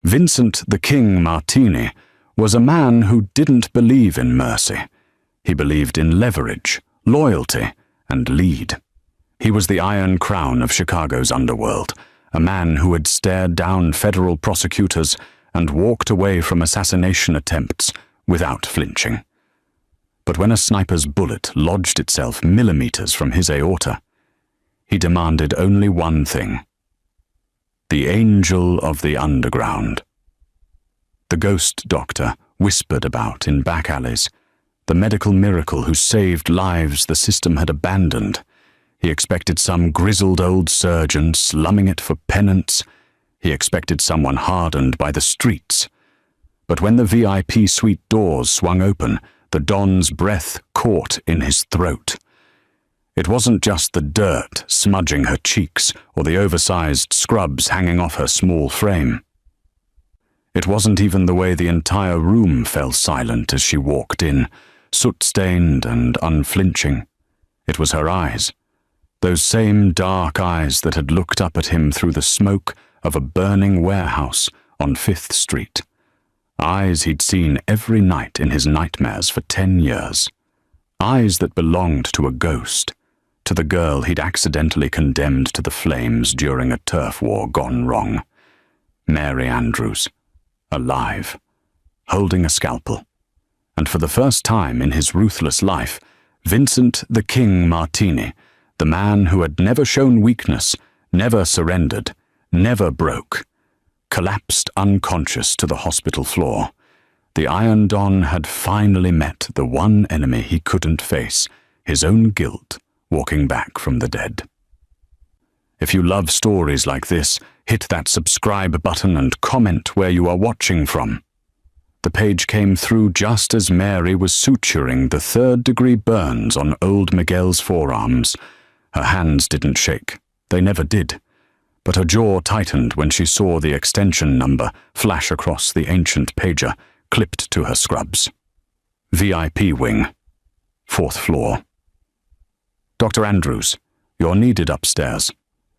Vincent the King Martini was a man who didn't believe in mercy. He believed in leverage, loyalty, and lead. He was the Iron Crown of Chicago's underworld, a man who had stared down federal prosecutors and walked away from assassination attempts without flinching. But when a sniper's bullet lodged itself millimeters from his aorta, he demanded only one thing: the angel of the underground. The ghost doctor whispered about in back alleys, the medical miracle who saved lives the system had abandoned. He expected some grizzled old surgeon slumming it for penance. He expected someone hardened by the streets. But when the VIP suite doors swung open, the Don's breath caught in his throat. It wasn't just the dirt smudging her cheeks or the oversized scrubs hanging off her small frame. It wasn't even the way the entire room fell silent as she walked in, soot-stained and unflinching. It was her eyes, those same dark eyes that had looked up at him through the smoke of a burning warehouse on 5th Street. Eyes he'd seen every night in his nightmares for 10 years. Eyes that belonged to a ghost, to the girl he'd accidentally condemned to the flames during a turf war gone wrong. Mary Andrews, alive, holding a scalpel. And for the first time in his ruthless life, Vincent the King Martini, the man who had never shown weakness, never surrendered, never broke, collapsed unconscious to the hospital floor. The Iron Don had finally met the one enemy he couldn't face, his own guilt, walking back from the dead. If you love stories like this, hit that subscribe button and comment where you are watching from. The page came through just as Mary was suturing the 3rd-degree burns on old Miguel's forearms. Her hands didn't shake. They never did. But her jaw tightened when she saw the extension number flash across the ancient pager clipped to her scrubs. VIP wing, 4th floor. Dr. Andrews, you're needed upstairs.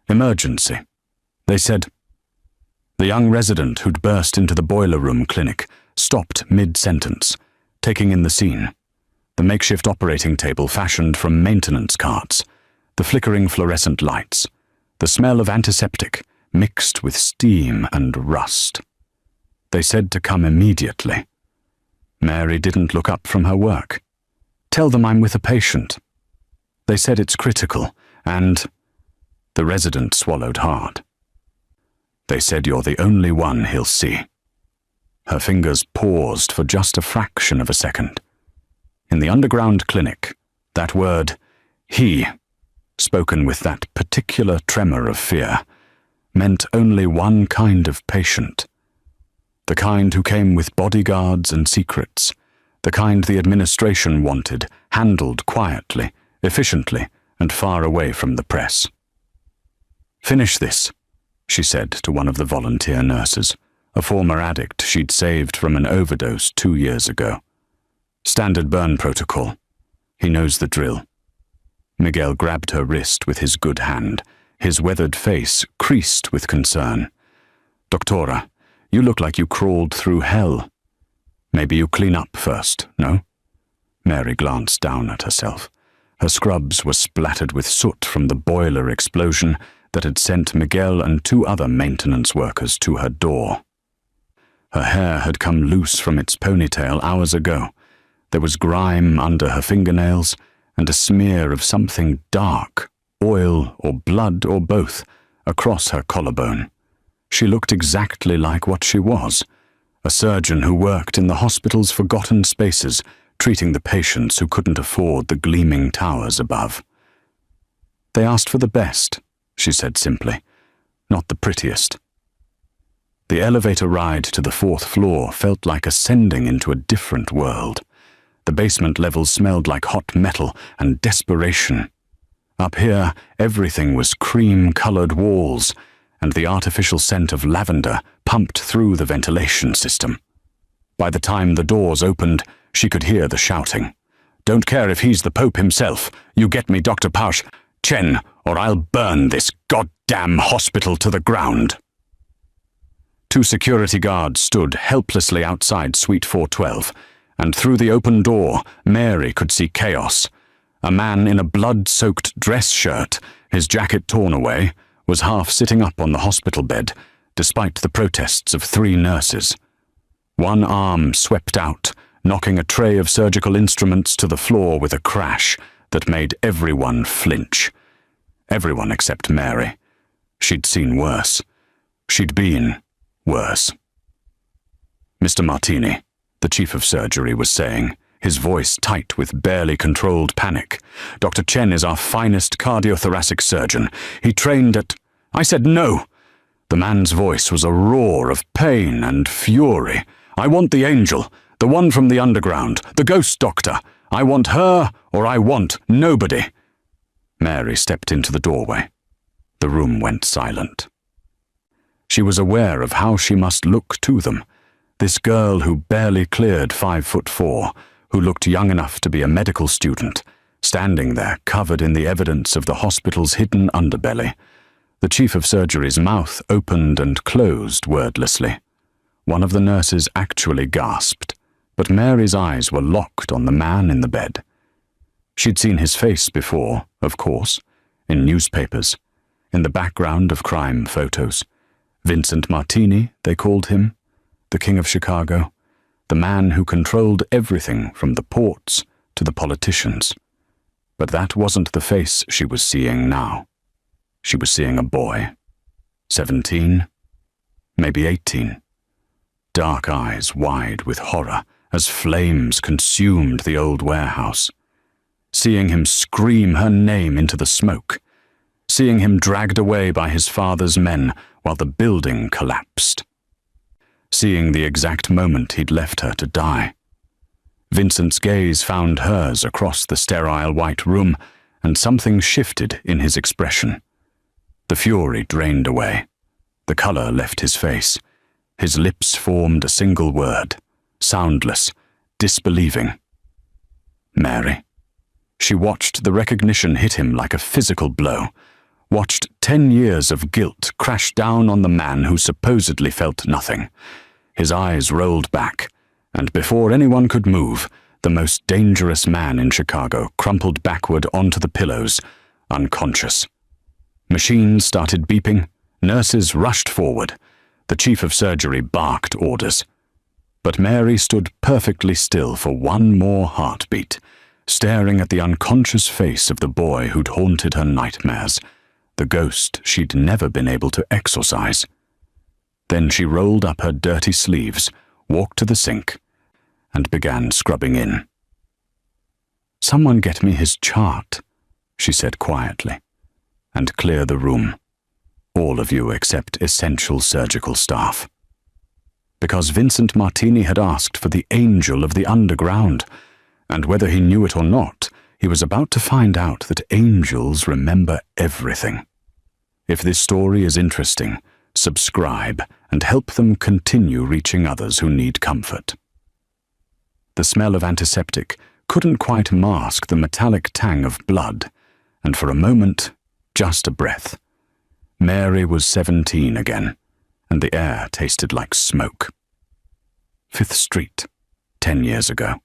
Emergency. They said. The young resident who'd burst into the boiler room clinic stopped mid-sentence, taking in the scene. The makeshift operating table fashioned from maintenance carts, the flickering fluorescent lights, the smell of antiseptic mixed with steam and rust. They said to come immediately. Mary didn't look up from her work. Tell them I'm with a patient. They said it's critical, and... The resident swallowed hard. They said you're the only one he'll see. Her fingers paused for just a fraction of a second. In the underground clinic, that word, he, spoken with that particular tremor of fear, meant only one kind of patient. The kind who came with bodyguards and secrets, the kind the administration wanted, handled quietly, efficiently, and far away from the press. Finish this, she said to one of the volunteer nurses, a former addict she'd saved from an overdose 2 years ago. Standard burn protocol. He knows the drill. Miguel grabbed her wrist with his good hand, his weathered face creased with concern. Doctora, you look like you crawled through hell. Maybe you clean up first, no? Mary glanced down at herself. Her scrubs were splattered with soot from the boiler explosion that had sent Miguel and 2 other maintenance workers to her door. Her hair had come loose from its ponytail hours ago. There was grime under her fingernails and a smear of something dark, oil or blood or both, across her collarbone. She looked exactly like what she was, a surgeon who worked in the hospital's forgotten spaces, treating the patients who couldn't afford the gleaming towers above. They asked for the best, she said simply, not the prettiest. The elevator ride to the 4th floor felt like ascending into a different world. The basement levels smelled like hot metal and desperation. Up here, everything was cream-colored walls, and the artificial scent of lavender pumped through the ventilation system. By the time the doors opened, she could hear the shouting. Don't care if he's the Pope himself. You get me, Dr. Pausch. Chen, or I'll burn this goddamn hospital to the ground. Two security guards stood helplessly outside Suite 412, and through the open door, Mary could see chaos. A man in a blood-soaked dress shirt, his jacket torn away, was half sitting up on the hospital bed, despite the protests of 3 nurses. One arm swept out, knocking a tray of surgical instruments to the floor with a crash that made everyone flinch. Everyone except Mary. She'd seen worse. She'd been worse. Mr. Martini, the chief of surgery, was saying, his voice tight with barely controlled panic. Dr. Chen is our finest cardiothoracic surgeon. He trained at... I said no! The man's voice was a roar of pain and fury. I want the angel, the one from the underground, the ghost doctor. I want her, or I want nobody. Mary stepped into the doorway. The room went silent. She was aware of how she must look to them. This girl who barely cleared 5'4", who looked young enough to be a medical student, standing there covered in the evidence of the hospital's hidden underbelly. The chief of surgery's mouth opened and closed wordlessly. One of the nurses actually gasped, but Mary's eyes were locked on the man in the bed. She'd seen his face before, of course, in newspapers, in the background of crime photos. Vincent Martini, they called him, the King of Chicago, the man who controlled everything from the ports to the politicians. But that wasn't the face she was seeing now. She was seeing a boy, 17, maybe 18. Dark eyes wide with horror as flames consumed the old warehouse. Seeing him scream her name into the smoke. Seeing him dragged away by his father's men while the building collapsed. Seeing the exact moment he'd left her to die. Vincent's gaze found hers across the sterile white room, and something shifted in his expression. The fury drained away. The color left his face. His lips formed a single word, soundless, disbelieving. Mary. She watched the recognition hit him like a physical blow, watched 10 years of guilt crash down on the man who supposedly felt nothing. His eyes rolled back, and before anyone could move, the most dangerous man in Chicago crumpled backward onto the pillows, unconscious. Machines started beeping, nurses rushed forward. The chief of surgery barked orders. But Mary stood perfectly still for one more heartbeat, staring at the unconscious face of the boy who'd haunted her nightmares, the ghost she'd never been able to exorcise. Then she rolled up her dirty sleeves, walked to the sink, and began scrubbing in. "Someone get me his chart," she said quietly, "and clear the room. All of you except essential surgical staff." Because Vincent Martini had asked for the angel of the underground, and whether he knew it or not, he was about to find out that angels remember everything. If this story is interesting, subscribe and help them continue reaching others who need comfort. The smell of antiseptic couldn't quite mask the metallic tang of blood, and for a moment, just a breath. Mary was 17 again, and the air tasted like smoke. 5th Street, 10 years ago.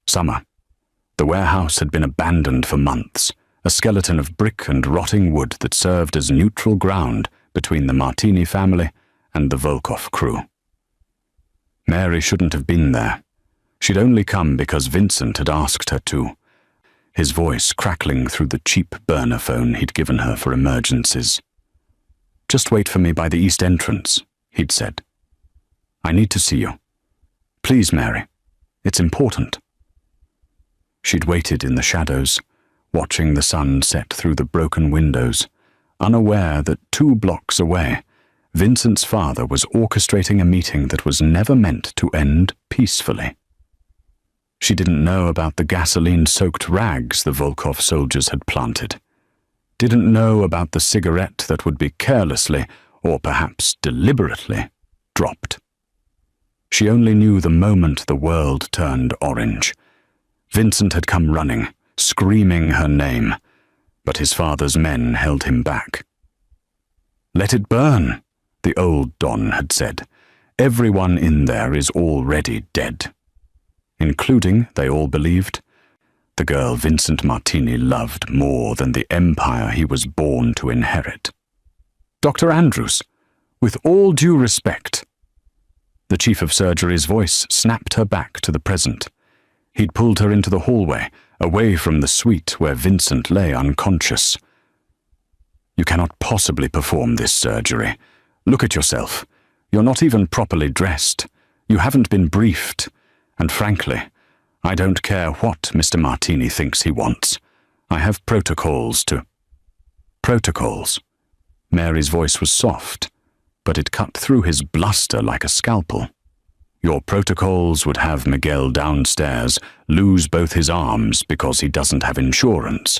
Summer. The warehouse had been abandoned for months, a skeleton of brick and rotting wood that served as neutral ground between the Martini family and the Volkov crew. Mary shouldn't have been there. She'd only come because Vincent had asked her to, his voice crackling through the cheap burner phone he'd given her for emergencies. "Just wait for me by the east entrance," he'd said. "I need to see you. Please, Mary. It's important." She'd waited in the shadows, watching the sun set through the broken windows, unaware that 2 blocks away, Vincent's father was orchestrating a meeting that was never meant to end peacefully. She didn't know about the gasoline-soaked rags the Volkov soldiers had planted. Didn't know about the cigarette that would be carelessly, or perhaps deliberately, dropped. She only knew the moment the world turned orange. Vincent had come running, screaming her name, but his father's men held him back. "Let it burn," the old Don had said. Everyone in there is already dead. Including, they all believed, the girl Vincent Martini loved more than the empire he was born to inherit. Dr. Andrews, with all due respect. The chief of surgery's voice snapped her back to the present. He'd pulled her into the hallway, away from the suite where Vincent lay unconscious. You cannot possibly perform this surgery. Look at yourself. You're not even properly dressed. You haven't been briefed. And frankly, I don't care what Mr. Martini thinks he wants. I have protocols to... Protocols. Mary's voice was soft, but it cut through his bluster like a scalpel. Your protocols would have Miguel downstairs lose both his arms because he doesn't have insurance.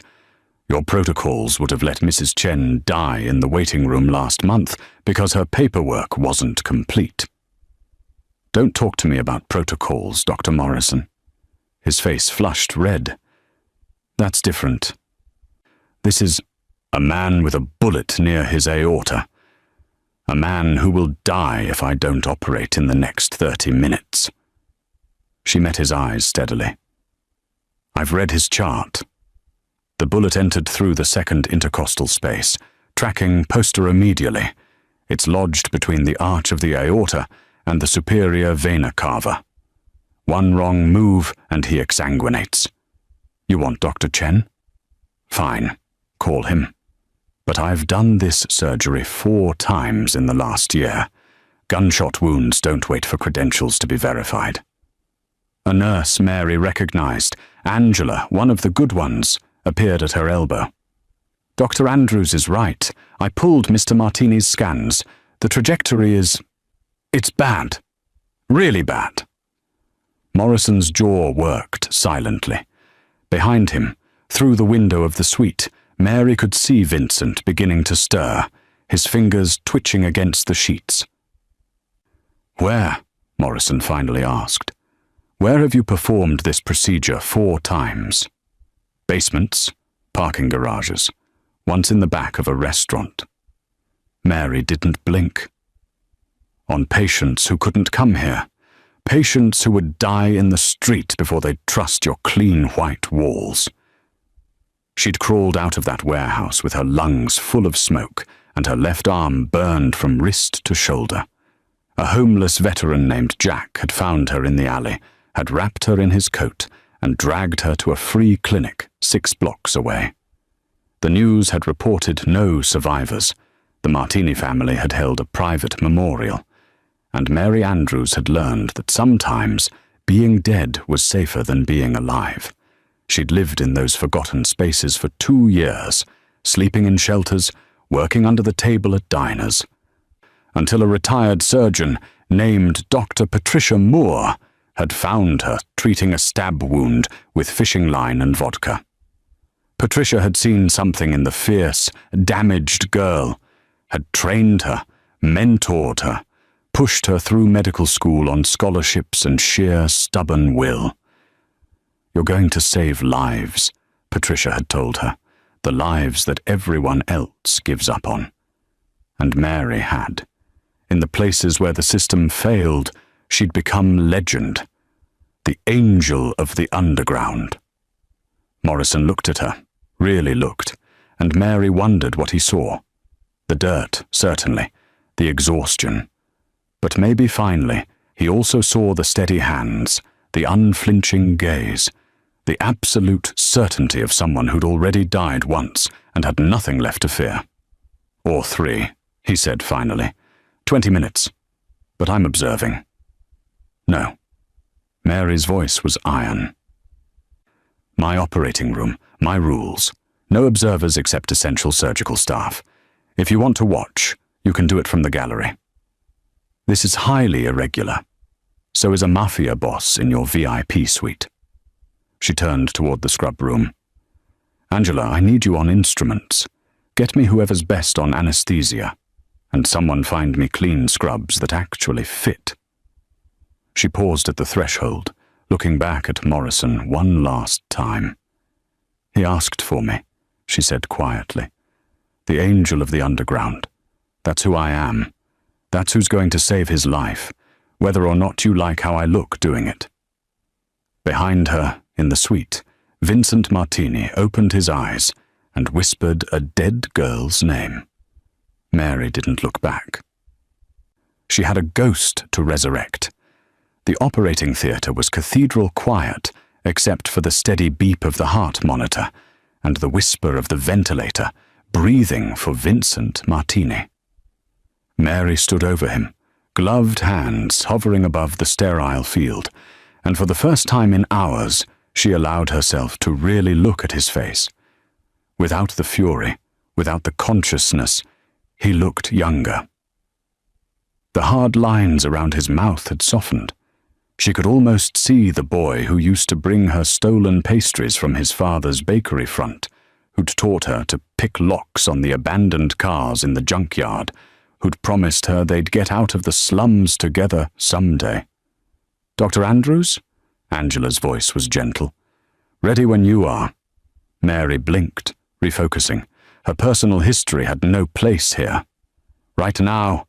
Your protocols would have let Mrs. Chen die in the waiting room last month because her paperwork wasn't complete. Don't talk to me about protocols, Dr. Morrison. His face flushed red. That's different. This is a man with a bullet near his aorta. A man who will die if I don't operate in the next 30 minutes. She met his eyes steadily. I've read his chart. The bullet entered through the second intercostal space, tracking posteromedially. It's lodged between the arch of the aorta and the superior vena cava. One wrong move and he exsanguinates. You want Dr. Chen? Fine, call him. But I've done this surgery 4 times in the last year. Gunshot wounds don't wait for credentials to be verified. A nurse Mary recognized, Angela, one of the good ones, appeared at her elbow. Dr. Andrews is right. I pulled Mr. Martini's scans. The trajectory is... it's bad. Really bad. Morrison's jaw worked silently. Behind him, through the window of the suite, Mary could see Vincent beginning to stir, his fingers twitching against the sheets. Where? Morrison finally asked. Where have you performed this procedure 4 times? Basements, parking garages, once in the back of a restaurant. Mary didn't blink. On patients who couldn't come here. Patients who would die in the street before they'd trust your clean white walls. She'd crawled out of that warehouse with her lungs full of smoke and her left arm burned from wrist to shoulder. A homeless veteran named Jack had found her in the alley, had wrapped her in his coat, and dragged her to a free clinic 6 blocks away. The news had reported no survivors. The Martini family had held a private memorial, and Mary Andrews had learned that sometimes being dead was safer than being alive. She'd lived in those forgotten spaces for 2 years, sleeping in shelters, working under the table at diners, until a retired surgeon named Dr. Patricia Moore had found her treating a stab wound with fishing line and vodka. Patricia had seen something in the fierce, damaged girl, had trained her, mentored her, pushed her through medical school on scholarships and sheer stubborn will. You're going to save lives, Patricia had told her, the lives that everyone else gives up on. And Mary had. In the places where the system failed, she'd become legend, the angel of the underground. Morrison looked at her, really looked, and Mary wondered what he saw. The dirt, certainly, the exhaustion. But maybe finally, he also saw the steady hands, the unflinching gaze, the absolute certainty of someone who'd already died once and had nothing left to fear. Or 3, he said finally. 20 minutes. But I'm observing. No. Mary's voice was iron. My operating room, my rules. No observers except essential surgical staff. If you want to watch, you can do it from the gallery. This is highly irregular. So is a Mafia boss in your VIP suite. She turned toward the scrub room. Angela, I need you on instruments. Get me whoever's best on anesthesia. And someone find me clean scrubs that actually fit. She paused at the threshold, looking back at Morrison one last time. He asked for me, she said quietly. The angel of the underground. That's who I am. That's who's going to save his life, whether or not you like how I look doing it." Behind her, in the suite, Vincent Martini opened his eyes and whispered a dead girl's name. Mary didn't look back. She had a ghost to resurrect. The operating theatre was cathedral quiet, except for the steady beep of the heart monitor and the whisper of the ventilator, breathing for Vincent Martini. Mary stood over him, gloved hands hovering above the sterile field, and for the first time in hours, she allowed herself to really look at his face. Without the fury, without the consciousness, he looked younger. The hard lines around his mouth had softened. She could almost see the boy who used to bring her stolen pastries from his father's bakery front, who'd taught her to pick locks on the abandoned cars in the junkyard, who'd promised her they'd get out of the slums together someday. "Dr. Andrews?" Angela's voice was gentle. "Ready when you are." Mary blinked, refocusing. Her personal history had no place here. Right now,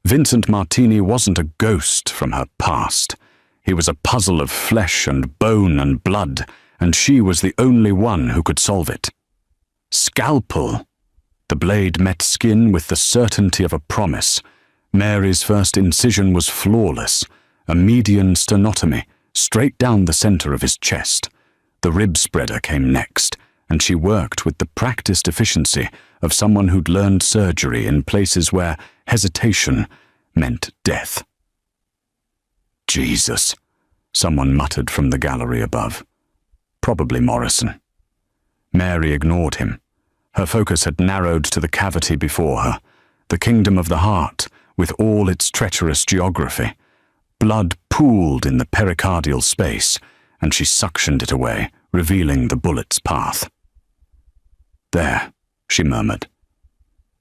Vincent Martini wasn't a ghost from her past. He was a puzzle of flesh and bone and blood, and she was the only one who could solve it. Scalpel! The blade met skin with the certainty of a promise. Mary's first incision was flawless, a median sternotomy, straight down the center of his chest. The rib spreader came next, and she worked with the practiced efficiency of someone who'd learned surgery in places where hesitation meant death. "Jesus," someone muttered from the gallery above. Probably Morrison. Mary ignored him. Her focus had narrowed to the cavity before her, the kingdom of the heart, with all its treacherous geography. Blood pooled in the pericardial space, and she suctioned it away, revealing the bullet's path. "There," she murmured.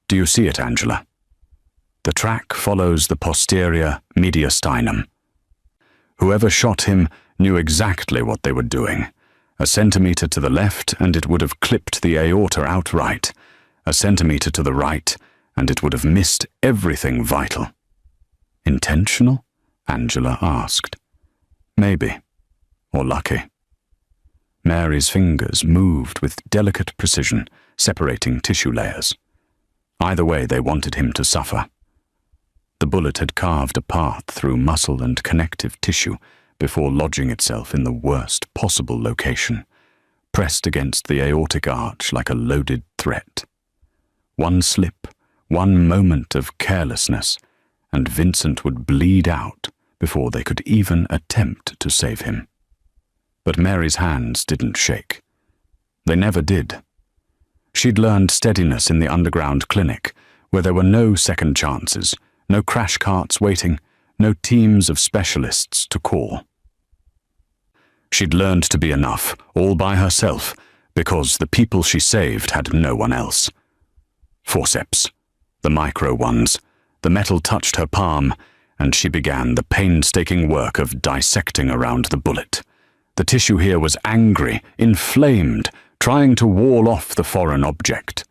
"Do you see it, Angela? The track follows the posterior mediastinum. Whoever shot him knew exactly what they were doing. A centimeter to the left, and it would have clipped the aorta outright. A centimeter to the right, and it would have missed everything vital." "Intentional?" Angela asked. "Maybe. Or lucky." Mary's fingers moved with delicate precision, separating tissue layers. Either way, they wanted him to suffer. The bullet had carved a path through muscle and connective tissue before lodging itself in the worst possible location, pressed against the aortic arch like a loaded threat. One slip, one moment of carelessness, and Vincent would bleed out before they could even attempt to save him. But Mary's hands didn't shake. They never did. She'd learned steadiness in the underground clinic, where there were no second chances, no crash carts waiting, no teams of specialists to call. She'd learned to be enough, all by herself, because the people she saved had no one else. Forceps, the micro ones, the metal touched her palm, and she began the painstaking work of dissecting around the bullet. The tissue here was angry, inflamed, trying to wall off the foreign object.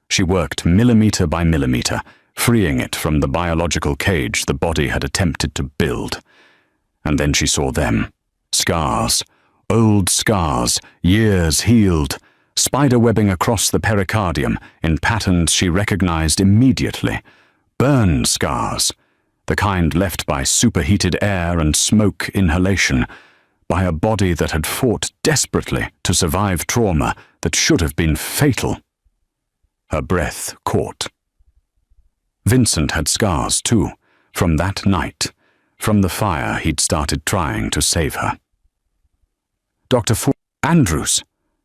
She worked millimeter by millimeter, freeing it from the biological cage the body had attempted to build. And then she saw them. Scars. Old scars, years healed, spiderwebbing across the pericardium in patterns she recognized immediately. Burn scars. The kind left by superheated air and smoke inhalation, by a body that had fought desperately to survive trauma that should have been fatal. Her breath caught. Vincent had scars too, from that night, from the fire he'd started trying to save her. "Dr. Andrews!"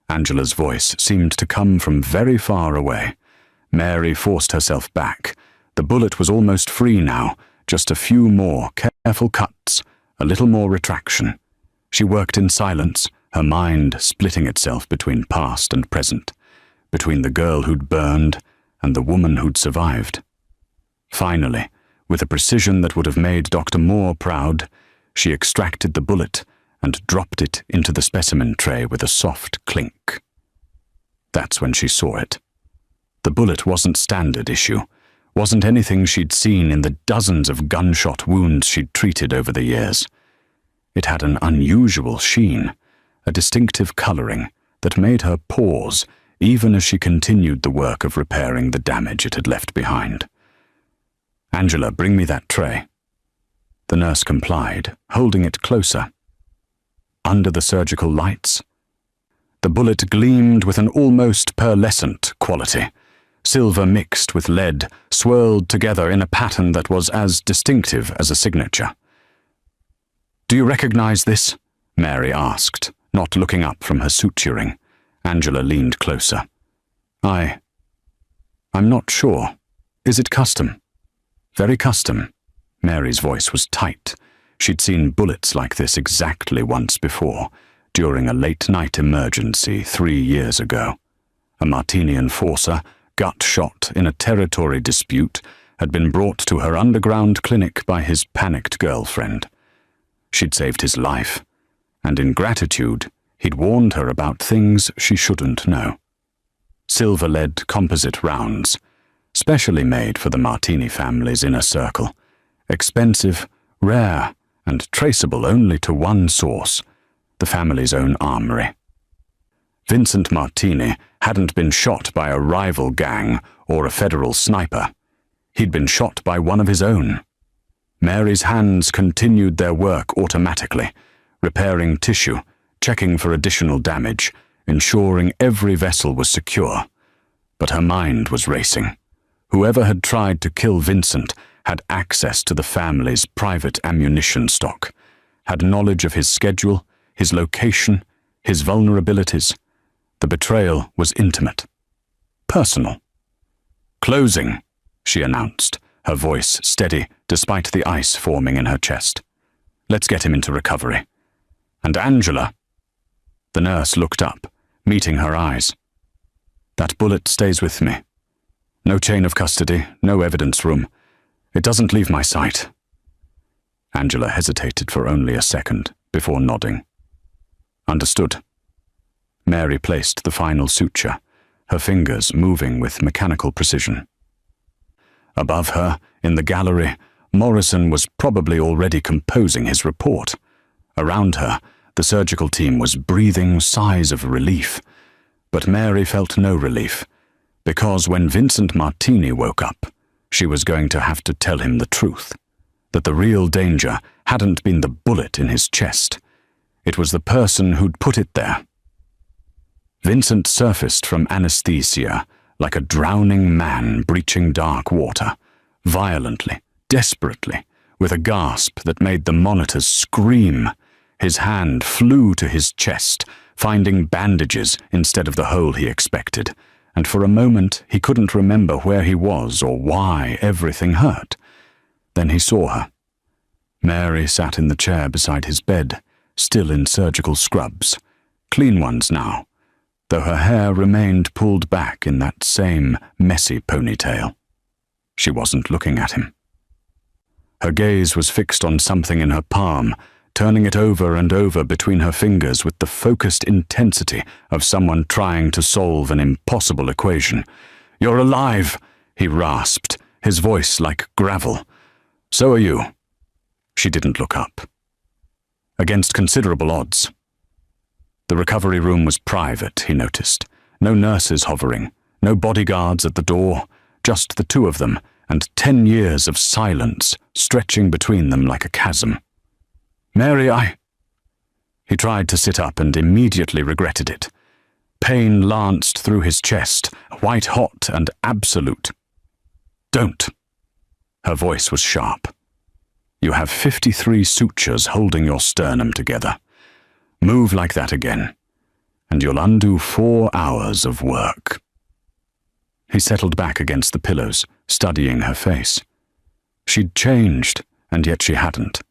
Angela's voice seemed to come from very far away. Mary forced herself back. The bullet was almost free now, just a few more careful cuts, a little more retraction. She worked in silence, her mind splitting itself between past and present, between the girl who'd burned and the woman who'd survived. Finally, with a precision that would have made Dr. Moore proud, she extracted the bullet and dropped it into the specimen tray with a soft clink. That's when she saw it. The bullet wasn't standard issue. wasn't anything she'd seen in the dozens of gunshot wounds she'd treated over the years. It had an unusual sheen, a distinctive colouring that made her pause even as she continued the work of repairing the damage it had left behind. "Angela, bring me that tray." The nurse complied, holding it closer. Under the surgical lights, the bullet gleamed with an almost pearlescent quality. Silver mixed with lead, swirled together in a pattern that was as distinctive as a signature. "Do you recognize this?" Mary asked, not looking up from her suturing. Angela leaned closer. I'm not sure. Is it custom?" "Very custom." Mary's voice was tight. She'd seen bullets like this exactly once before, during a late-night emergency 3 years ago. A Martini enforcer, gut shot in a territory dispute, had been brought to her underground clinic by his panicked girlfriend. She'd saved his life, and in gratitude, he'd warned her about things she shouldn't know. Silver-lead composite rounds, specially made for the Martini family's inner circle. Expensive, rare, and traceable only to one source, the family's own armory. Vincent Martini hadn't been shot by a rival gang or a federal sniper. He'd been shot by one of his own. Mary's hands continued their work automatically, repairing tissue, checking for additional damage, ensuring every vessel was secure. But her mind was racing. Whoever had tried to kill Vincent had access to the family's private ammunition stock, had knowledge of his schedule, his location, his vulnerabilities. The betrayal was intimate, personal. "Closing," she announced, her voice steady despite the ice forming in her chest. "Let's get him into recovery. And Angela." The nurse looked up, meeting her eyes. "That bullet stays with me. No chain of custody, no evidence room. It doesn't leave my sight." Angela hesitated for only a second before nodding. "Understood." Mary placed the final suture, her fingers moving with mechanical precision. Above her, in the gallery, Morrison was probably already composing his report. Around her, the surgical team was breathing sighs of relief. But Mary felt no relief, because when Vincent Martini woke up, she was going to have to tell him the truth, that the real danger hadn't been the bullet in his chest. It was the person who'd put it there. Vincent surfaced from anesthesia like a drowning man breaching dark water, violently, desperately, with a gasp that made the monitors scream. His hand flew to his chest, finding bandages instead of the hole he expected, and for a moment he couldn't remember where he was or why everything hurt. Then he saw her. Mary sat in the chair beside his bed, still in surgical scrubs, clean ones now, though her hair remained pulled back in that same messy ponytail. She wasn't looking at him. Her gaze was fixed on something in her palm, turning it over and over between her fingers with the focused intensity of someone trying to solve an impossible equation. "You're alive," he rasped, his voice like gravel. "So are you." She didn't look up. Against considerable odds. The recovery room was private, he noticed. No nurses hovering, no bodyguards at the door, just the two of them, and 10 years of silence stretching between them like a chasm. "Mary, He tried to sit up and immediately regretted it. Pain lanced through his chest, white-hot and absolute. "Don't." Her voice was sharp. "You have 53 sutures holding your sternum together. Move like that again, and you'll undo 4 hours of work." He settled back against the pillows, studying her face. She'd changed, and yet she hadn't.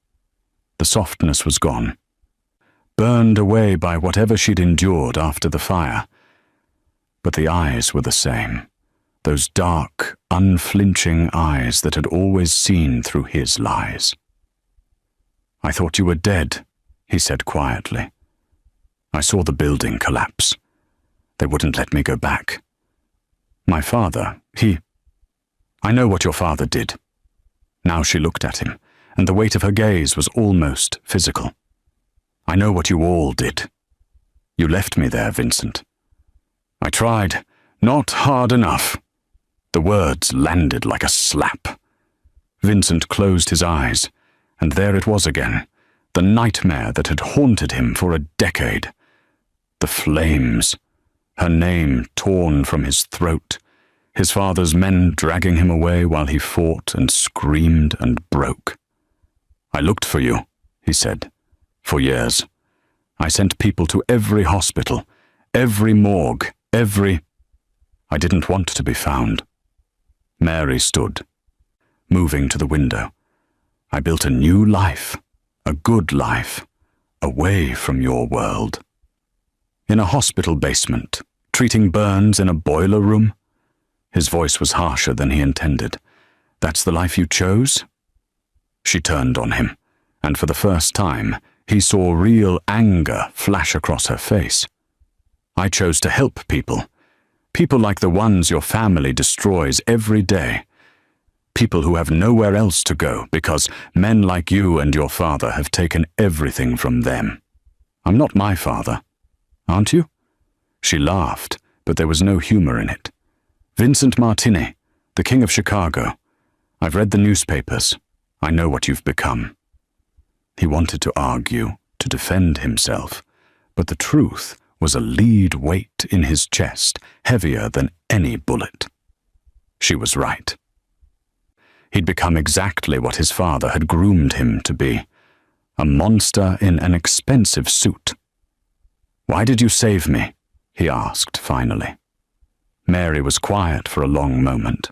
The softness was gone, burned away by whatever she'd endured after the fire. But the eyes were the same, those dark, unflinching eyes that had always seen through his lies. "I thought you were dead," he said quietly. "I saw the building collapse. They wouldn't let me go back. My father, I know what your father did. Now she looked at him, and the weight of her gaze was almost physical. I know what you all did. You left me there, Vincent. I tried, not hard enough. The words landed like a slap. Vincent closed his eyes, and there it was again, the nightmare that had haunted him for a decade. The flames, her name torn from his throat, his father's men dragging him away while he fought and screamed and broke. I looked for you, he said, for years. I sent people to every hospital, every morgue, I didn't want to be found. Mary stood, moving to the window. I built a new life, a good life, away from your world. In a hospital basement, treating burns in a boiler room. His voice was harsher than he intended. That's the life you chose? She turned on him, and for the first time, he saw real anger flash across her face. I chose to help people. People like the ones your family destroys every day. People who have nowhere else to go because men like you and your father have taken everything from them. I'm not my father. Aren't you? She laughed, but there was no humor in it. Vincent Martini, the King of Chicago. I've read the newspapers. I know what you've become. He wanted to argue, to defend himself, but the truth was a lead weight in his chest, heavier than any bullet. She was right. He'd become exactly what his father had groomed him to be, a monster in an expensive suit. Why did you save me? He asked finally. Mary was quiet for a long moment.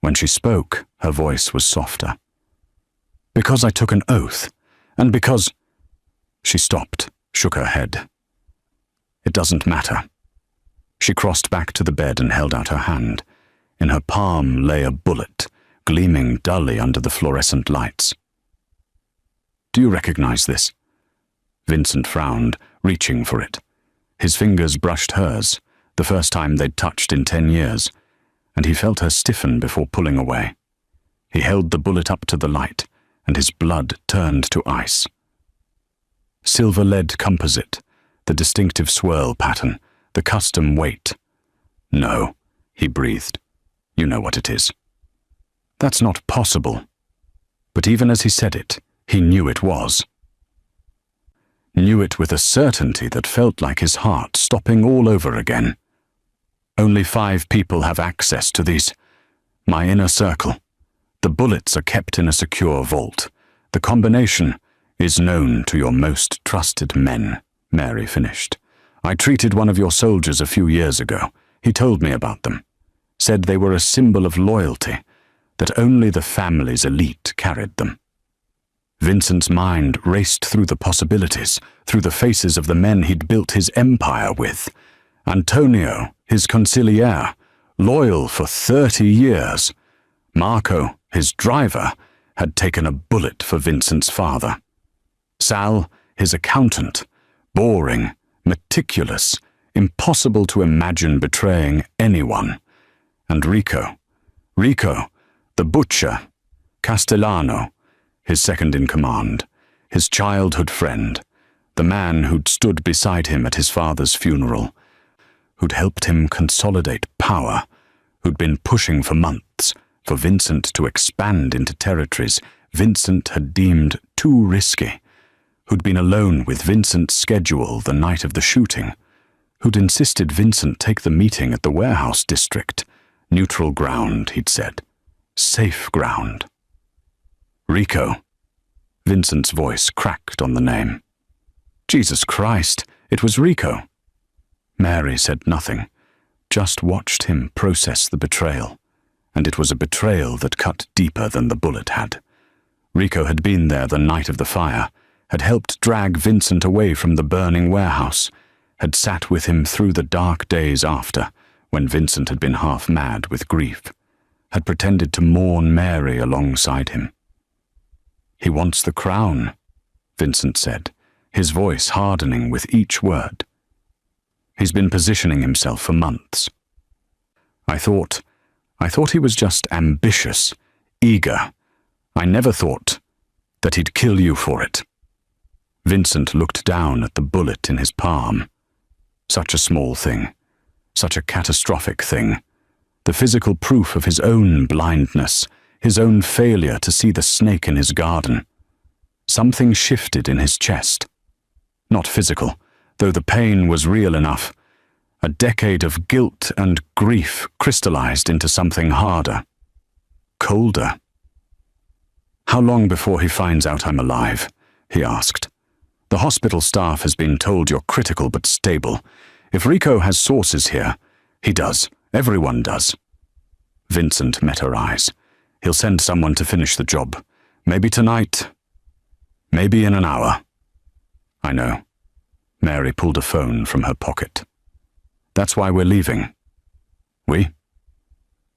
When she spoke, her voice was softer. Because I took an oath, and because... She stopped, shook her head. It doesn't matter. She crossed back to the bed and held out her hand. In her palm lay a bullet, gleaming dully under the fluorescent lights. Do you recognize this? Vincent frowned, reaching for it. His fingers brushed hers, the first time they'd touched in 10 years, and he felt her stiffen before pulling away. He held the bullet up to the light, and his blood turned to ice. Silver lead composite, the distinctive swirl pattern, the custom weight. No, he breathed. You know what it is. That's not possible. But even as he said it, he knew it was. Knew it with a certainty that felt like his heart stopping all over again. Only 5 people have access to these. My inner circle. The bullets are kept in a secure vault. The combination is known to your most trusted men, Mary finished. I treated one of your soldiers a few years ago. He told me about them. Said they were a symbol of loyalty, that only the family's elite carried them. Vincent's mind raced through the possibilities, through the faces of the men he'd built his empire with. Antonio, his consigliere, loyal for 30 years. Marco, his driver, had taken a bullet for Vincent's father. Sal, his accountant, boring, meticulous, impossible to imagine betraying anyone. And Rico, the butcher, Castellano, his second-in-command, his childhood friend, the man who'd stood beside him at his father's funeral, who'd helped him consolidate power, who'd been pushing for months for Vincent to expand into territories Vincent had deemed too risky, who'd been alone with Vincent's schedule the night of the shooting, who'd insisted Vincent take the meeting at the warehouse district. Neutral ground, he'd said. Safe ground. Rico. Vincent's voice cracked on the name. Jesus Christ, it was Rico. Mary said nothing, just watched him process the betrayal, and it was a betrayal that cut deeper than the bullet had. Rico had been there the night of the fire, had helped drag Vincent away from the burning warehouse, had sat with him through the dark days after, when Vincent had been half mad with grief, had pretended to mourn Mary alongside him. He wants the crown, Vincent said, his voice hardening with each word. He's been positioning himself for months. I thought I thought he was just ambitious, eager. I never thought that he'd kill you for it." Vincent looked down at the bullet in his palm. Such a small thing, such a catastrophic thing. The physical proof of his own blindness, his own failure to see the snake in his garden. Something shifted in his chest. Not physical, though the pain was real enough. A decade of guilt and grief crystallized into something harder, colder. "How long before he finds out I'm alive?" he asked. "The hospital staff has been told you're critical but stable. If Rico has sources here, he does. Everyone does." Vincent met her eyes. "He'll send someone to finish the job. Maybe tonight. Maybe in an hour." "I know." Mary pulled a phone from her pocket. "That's why we're leaving." "We?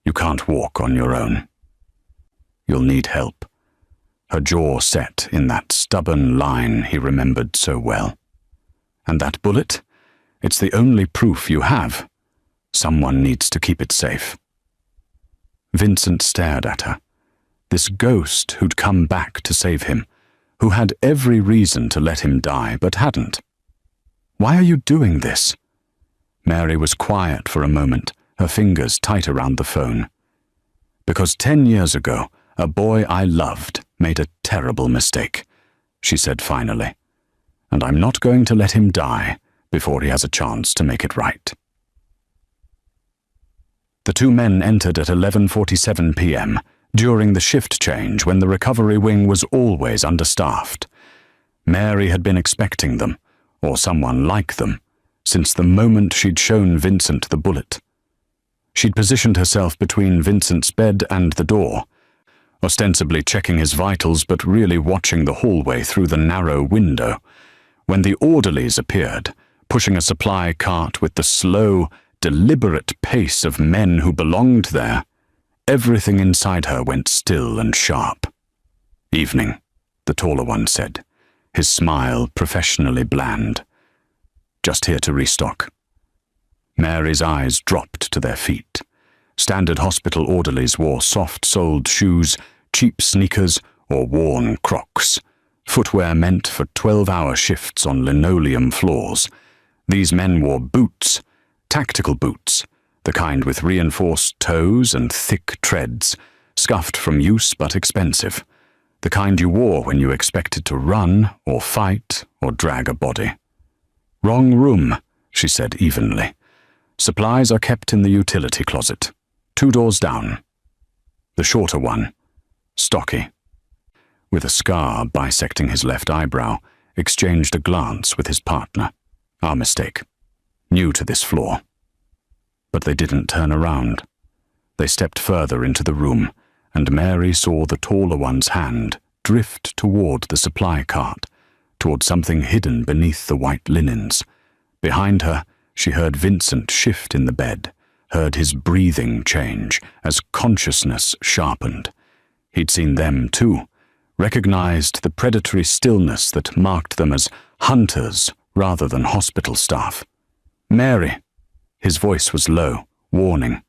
You can't walk on your own. You'll need help." Her jaw set in that stubborn line he remembered so well. "And that bullet? It's the only proof you have. Someone needs to keep it safe." Vincent stared at her. This ghost who'd come back to save him, who had every reason to let him die but hadn't. "Why are you doing this?" Mary was quiet for a moment, her fingers tight around the phone. "Because 10 years ago, a boy I loved made a terrible mistake," she said finally. "And I'm not going to let him die before he has a chance to make it right." The two men entered at 11:47 p.m., during the shift change when the recovery wing was always understaffed. Mary had been expecting them, or someone like them, since the moment she'd shown Vincent the bullet. She'd positioned herself between Vincent's bed and the door, ostensibly checking his vitals but really watching the hallway through the narrow window, when the orderlies appeared, pushing a supply cart with the slow, deliberate pace of men who belonged there. Everything inside her went still and sharp. "Evening," the taller one said, his smile professionally bland. "Just here to restock." Mary's eyes dropped to their feet. Standard hospital orderlies wore soft-soled shoes, cheap sneakers, or worn Crocs, footwear meant for 12-hour shifts on linoleum floors. These men wore boots, tactical boots, the kind with reinforced toes and thick treads, scuffed from use but expensive, the kind you wore when you expected to run or fight or drag a body. "Wrong room," she said evenly. "Supplies are kept in the utility closet, 2 doors down." The shorter one, stocky, with a scar bisecting his left eyebrow, exchanged a glance with his partner. "Our mistake. New to this floor." But they didn't turn around. They stepped further into the room, and Mary saw the taller one's hand drift toward the supply cart, toward something hidden beneath the white linens. Behind her, she heard Vincent shift in the bed, heard his breathing change as consciousness sharpened. He'd seen them too, recognized the predatory stillness that marked them as hunters rather than hospital staff. "Mary." His voice was low, warning.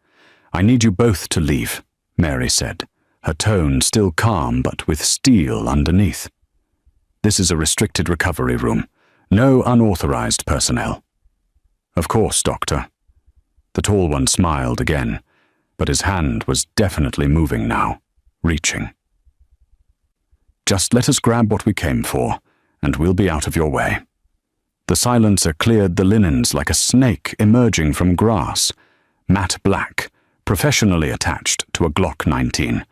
"I need you both to leave," Mary said, her tone still calm but with steel underneath. "This is a restricted recovery room. No unauthorized personnel." "Of course, Doctor." The tall one smiled again, but his hand was definitely moving now, reaching. "Just let us grab what we came for, and we'll be out of your way." The silencer cleared the linens like a snake emerging from grass, matte black, professionally attached to a Glock 19.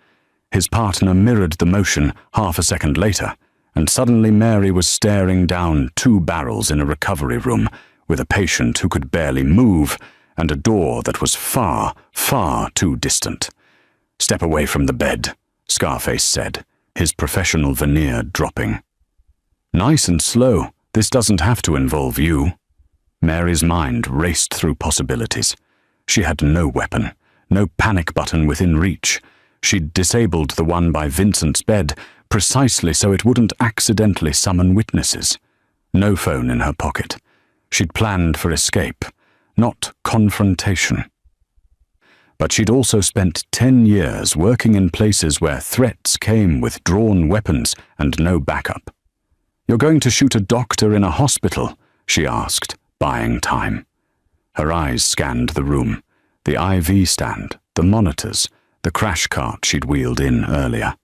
His partner mirrored the motion half a second later, and suddenly Mary was staring down 2 barrels in a recovery room with a patient who could barely move and a door that was far, far too distant. "Step away from the bed," Scarface said, his professional veneer dropping. "Nice and slow. This doesn't have to involve you." Mary's mind raced through possibilities. She had no weapon, no panic button within reach. She'd disabled the one by Vincent's bed precisely so it wouldn't accidentally summon witnesses. No phone in her pocket. She'd planned for escape, not confrontation. But she'd also spent 10 years working in places where threats came with drawn weapons and no backup. "You're going to shoot a doctor in a hospital?" she asked, buying time. Her eyes scanned the room, the IV stand, the monitors, the crash cart she'd wheeled in earlier,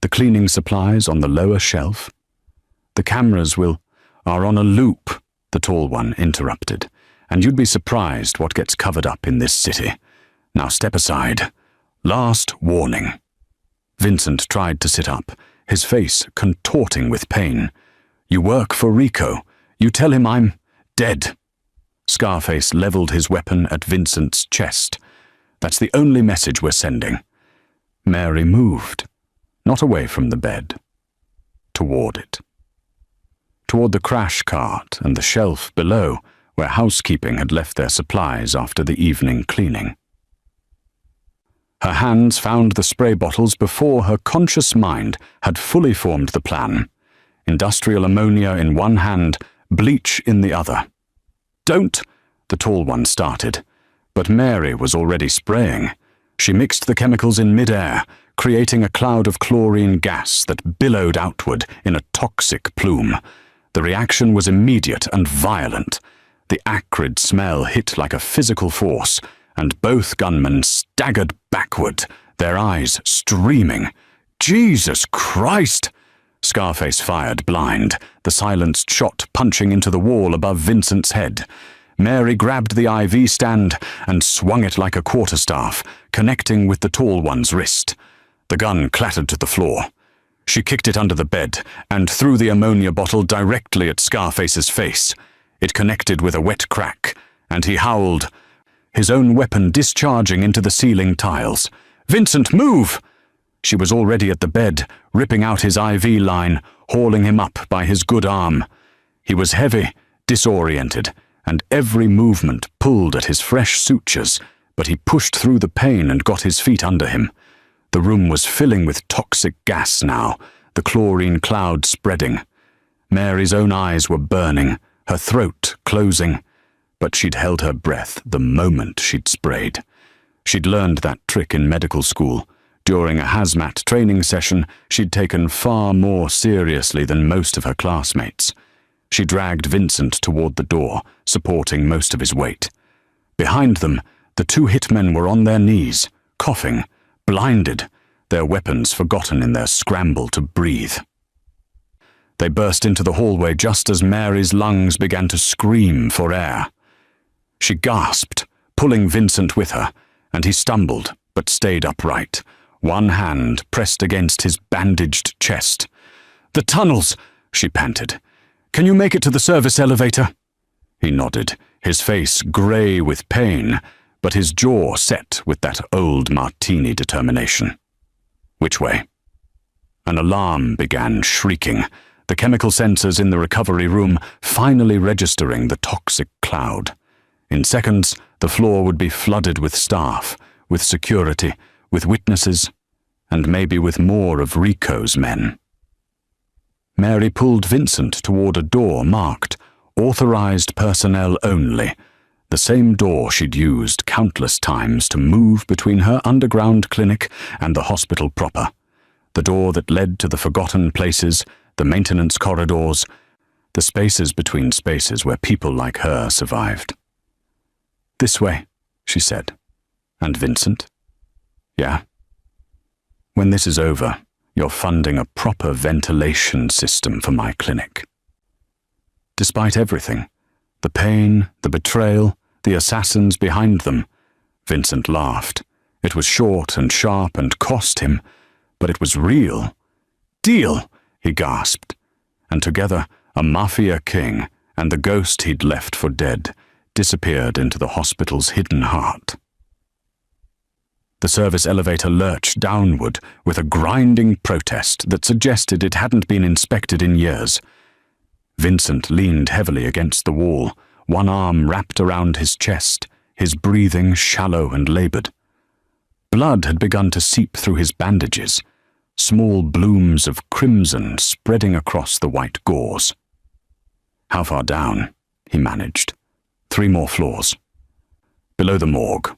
the cleaning supplies on the lower shelf. "The cameras are on a loop," the tall one interrupted, "and you'd be surprised what gets covered up in this city. Now step aside. Last warning." Vincent tried to sit up, his face contorting with pain. "You work for Rico. You tell him I'm dead." Scarface leveled his weapon at Vincent's chest. "That's the only message we're sending." Mary moved, not away from the bed, toward it. Toward the crash cart and the shelf below, where housekeeping had left their supplies after the evening cleaning. Her hands found the spray bottles before her conscious mind had fully formed the plan. Industrial ammonia in one hand, bleach in the other. "Don't," the tall one started, but Mary was already spraying. She mixed the chemicals in mid-air, creating a cloud of chlorine gas that billowed outward in a toxic plume. The reaction was immediate and violent. The acrid smell hit like a physical force, and both gunmen staggered backward, their eyes streaming. "Jesus Christ!" Scarface fired blind, the silenced shot punching into the wall above Vincent's head. Mary grabbed the IV stand and swung it like a quarterstaff, connecting with the tall one's wrist. The gun clattered to the floor. She kicked it under the bed and threw the ammonia bottle directly at Scarface's face. It connected with a wet crack, and he howled, his own weapon discharging into the ceiling tiles. "Vincent, move!" She was already at the bed, ripping out his IV line, hauling him up by his good arm. He was heavy, disoriented, and every movement pulled at his fresh sutures, but he pushed through the pain and got his feet under him. The room was filling with toxic gas now, the chlorine cloud spreading. Mary's own eyes were burning, her throat closing, but she'd held her breath the moment she'd sprayed. She'd learned that trick in medical school. During a hazmat training session, she'd taken far more seriously than most of her classmates. She dragged Vincent toward the door, supporting most of his weight. Behind them, the two hitmen were on their knees, coughing, blinded, their weapons forgotten in their scramble to breathe. They burst into the hallway just as Mary's lungs began to scream for air. She gasped, pulling Vincent with her, and he stumbled but stayed upright, one hand pressed against his bandaged chest. "The tunnels," she panted. "Can you make it to the service elevator?" He nodded, his face grey with pain, but his jaw set with that old martini determination. "Which way?" An alarm began shrieking, the chemical sensors in the recovery room finally registering the toxic cloud. In seconds, the floor would be flooded with staff, with security, with witnesses, and maybe with more of Rico's men. Mary pulled Vincent toward a door marked "Authorized Personnel Only," the same door she'd used countless times to move between her underground clinic and the hospital proper, the door that led to the forgotten places, the maintenance corridors, the spaces between spaces where people like her survived. "This way," she said. "And Vincent?" "Yeah. When this is over, you're funding a proper ventilation system for my clinic." Despite everything, the pain, the betrayal, the assassins behind them, Vincent laughed. It was short and sharp and cost him, but it was real. "Deal!" he gasped, and together a Mafia king and the ghost he'd left for dead disappeared into the hospital's hidden heart. The service elevator lurched downward with a grinding protest that suggested it hadn't been inspected in years. Vincent leaned heavily against the wall, one arm wrapped around his chest, his breathing shallow and labored. Blood had begun to seep through his bandages, small blooms of crimson spreading across the white gauze. "How far down?" he managed. "3 more floors. Below the morgue."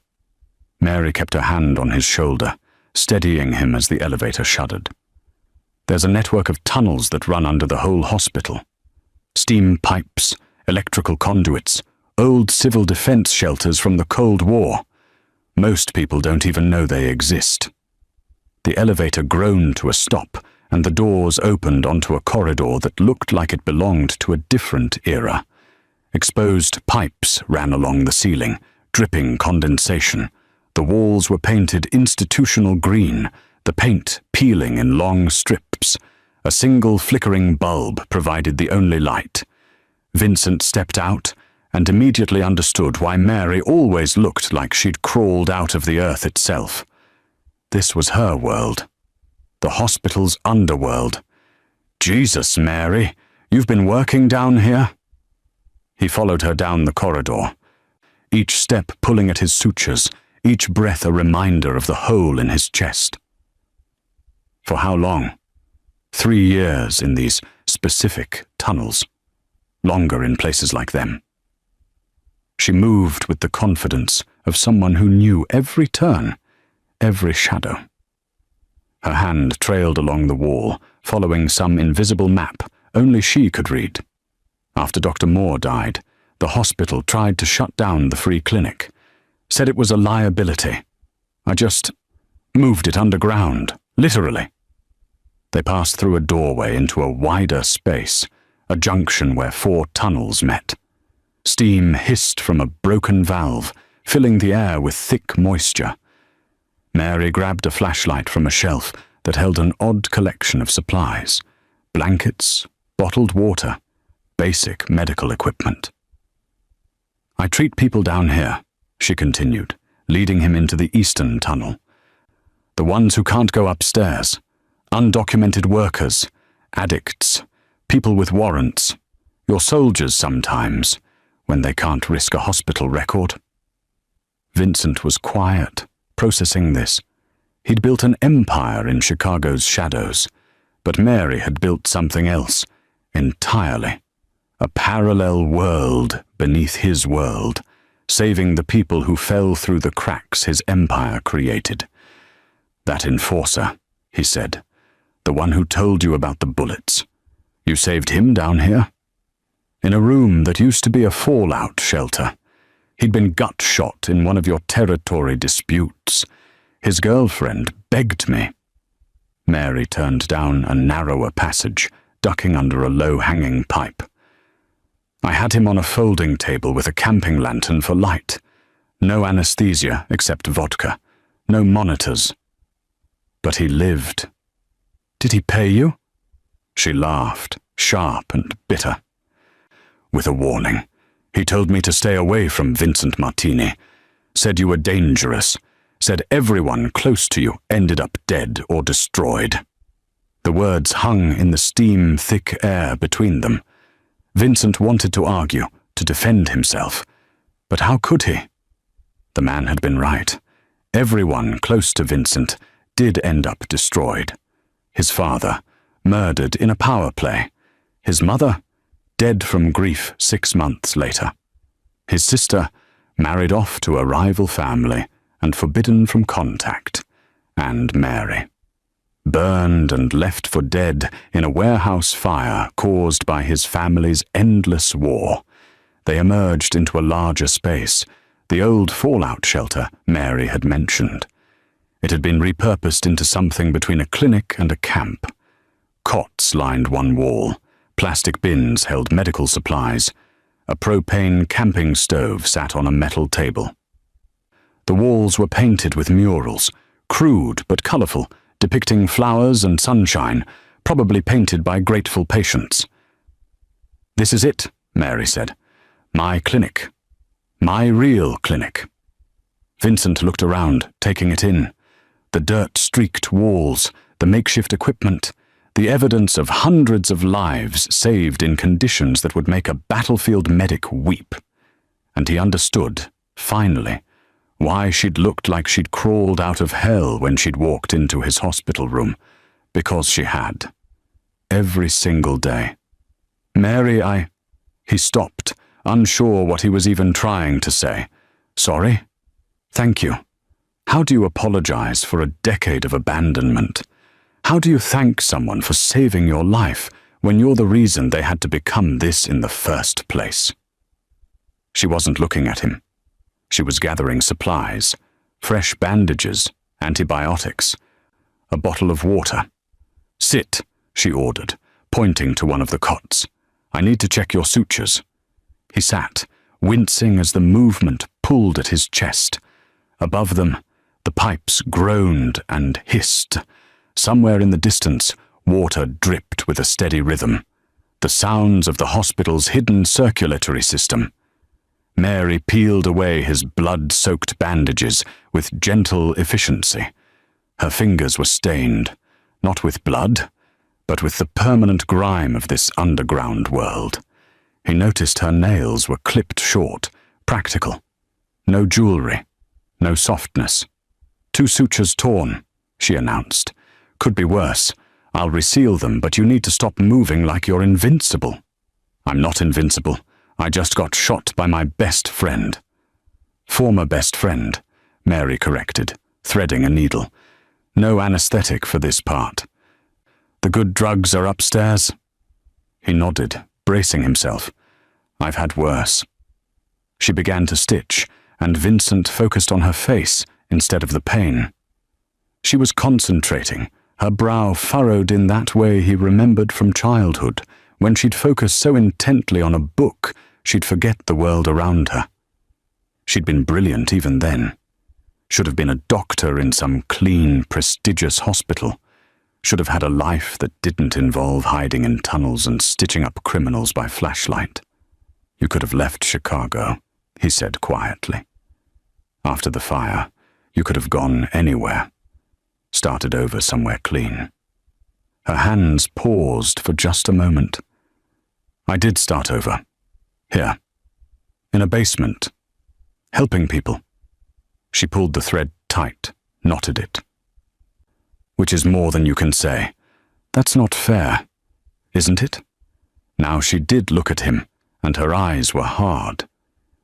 Mary kept her hand on his shoulder, steadying him as the elevator shuddered. There's a network of tunnels that run under the whole hospital. Steam pipes, electrical conduits, old civil defense shelters from the Cold War. Most people don't even know they exist. The elevator groaned to a stop, and the doors opened onto a corridor that looked like it belonged to a different era. Exposed pipes ran along the ceiling, dripping condensation. The walls were painted institutional green, the paint peeling in long strips. A single flickering bulb provided the only light. Vincent stepped out and immediately understood why Mary always looked like she'd crawled out of the earth itself. This was her world. The hospital's underworld. Jesus, Mary, you've been working down here? He followed her down the corridor, each step pulling at his sutures, each breath a reminder of the hole in his chest. For how long? 3 years in these specific tunnels. Longer in places like them. She moved with the confidence of someone who knew every turn, every shadow. Her hand trailed along the wall, following some invisible map only she could read. After Dr. Moore died, the hospital tried to shut down the free clinic, said it was a liability. I just moved it underground, literally. They passed through a doorway into a wider space, a junction where 4 tunnels met. Steam hissed from a broken valve, filling the air with thick moisture. Mary grabbed a flashlight from a shelf that held an odd collection of supplies, blankets, bottled water, basic medical equipment. I treat people down here, she continued, leading him into the eastern tunnel. The ones who can't go upstairs, undocumented workers, addicts, people with warrants, your soldiers sometimes, when they can't risk a hospital record. Vincent was quiet, processing this. He'd built an empire in Chicago's shadows, but Mary had built something else, entirely. A parallel world beneath his world, saving the people who fell through the cracks his empire created. That enforcer, he said, the one who told you about the bullets. You saved him down here? In a room that used to be a fallout shelter. He'd been gut shot in one of your territory disputes. His girlfriend begged me. Mary turned down a narrower passage, ducking under a low-hanging pipe. I had him on a folding table with a camping lantern for light. No anesthesia except vodka. No monitors. But he lived. Did he pay you? She laughed, sharp and bitter. With a warning. He told me to stay away from Vincent Martini. Said you were dangerous. Said everyone close to you ended up dead or destroyed. The words hung in the steam-thick air between them. Vincent wanted to argue, to defend himself. But how could he? The man had been right. Everyone close to Vincent did end up destroyed. His father, murdered in a power play. His mother, dead from grief 6 months later. His sister, married off to a rival family and forbidden from contact. And Mary, burned and left for dead in a warehouse fire caused by his family's endless war. They emerged into a larger space, the old fallout shelter Mary had mentioned. It had been repurposed into something between a clinic and a camp. Cots lined one wall. Plastic bins held medical supplies. A propane camping stove sat on a metal table. The walls were painted with murals, crude but colorful, depicting flowers and sunshine, probably painted by grateful patients. "This is it," Mary said. "My clinic. My real clinic." Vincent looked around, taking it in. The dirt-streaked walls, the makeshift equipment, the evidence of hundreds of lives saved in conditions that would make a battlefield medic weep. And he understood, finally, why she'd looked like she'd crawled out of hell when she'd walked into his hospital room. Because she had. Every single day. "Mary, He stopped, unsure what he was even trying to say. "Sorry? Thank you. How do you apologize for a decade of abandonment? How do you thank someone for saving your life when you're the reason they had to become this in the first place? She wasn't looking at him. She was gathering supplies, fresh bandages, antibiotics, a bottle of water. "Sit," she ordered, pointing to one of the cots. "I need to check your sutures." He sat, wincing as the movement pulled at his chest. Above them, the pipes groaned and hissed. Somewhere in the distance, water dripped with a steady rhythm. The sounds of the hospital's hidden circulatory system. Mary peeled away his blood-soaked bandages with gentle efficiency. Her fingers were stained, not with blood, but with the permanent grime of this underground world. He noticed her nails were clipped short, practical. No jewelry, no softness. "2 sutures torn," she announced. "Could be worse. I'll reseal them, but you need to stop moving like you're invincible." "I'm not invincible. I just got shot by my best friend." "Former best friend," Mary corrected, threading a needle. "No anesthetic for this part. The good drugs are upstairs?" He nodded, bracing himself. "I've had worse." She began to stitch, and Vincent focused on her face instead of the pain. She was concentrating, her brow furrowed in that way he remembered from childhood, when she'd focus so intently on a book she'd forget the world around her. She'd been brilliant even then. Should have been a doctor in some clean, prestigious hospital. Should have had a life that didn't involve hiding in tunnels and stitching up criminals by flashlight. "You could have left Chicago," he said quietly. "After the fire, you could have gone anywhere. Started over somewhere clean." Her hands paused for just a moment. "I did start over. Here. In a basement. Helping people." She pulled the thread tight, knotted it. "Which is more than you can say. That's not fair, isn't it?" Now she did look at him, and her eyes were hard.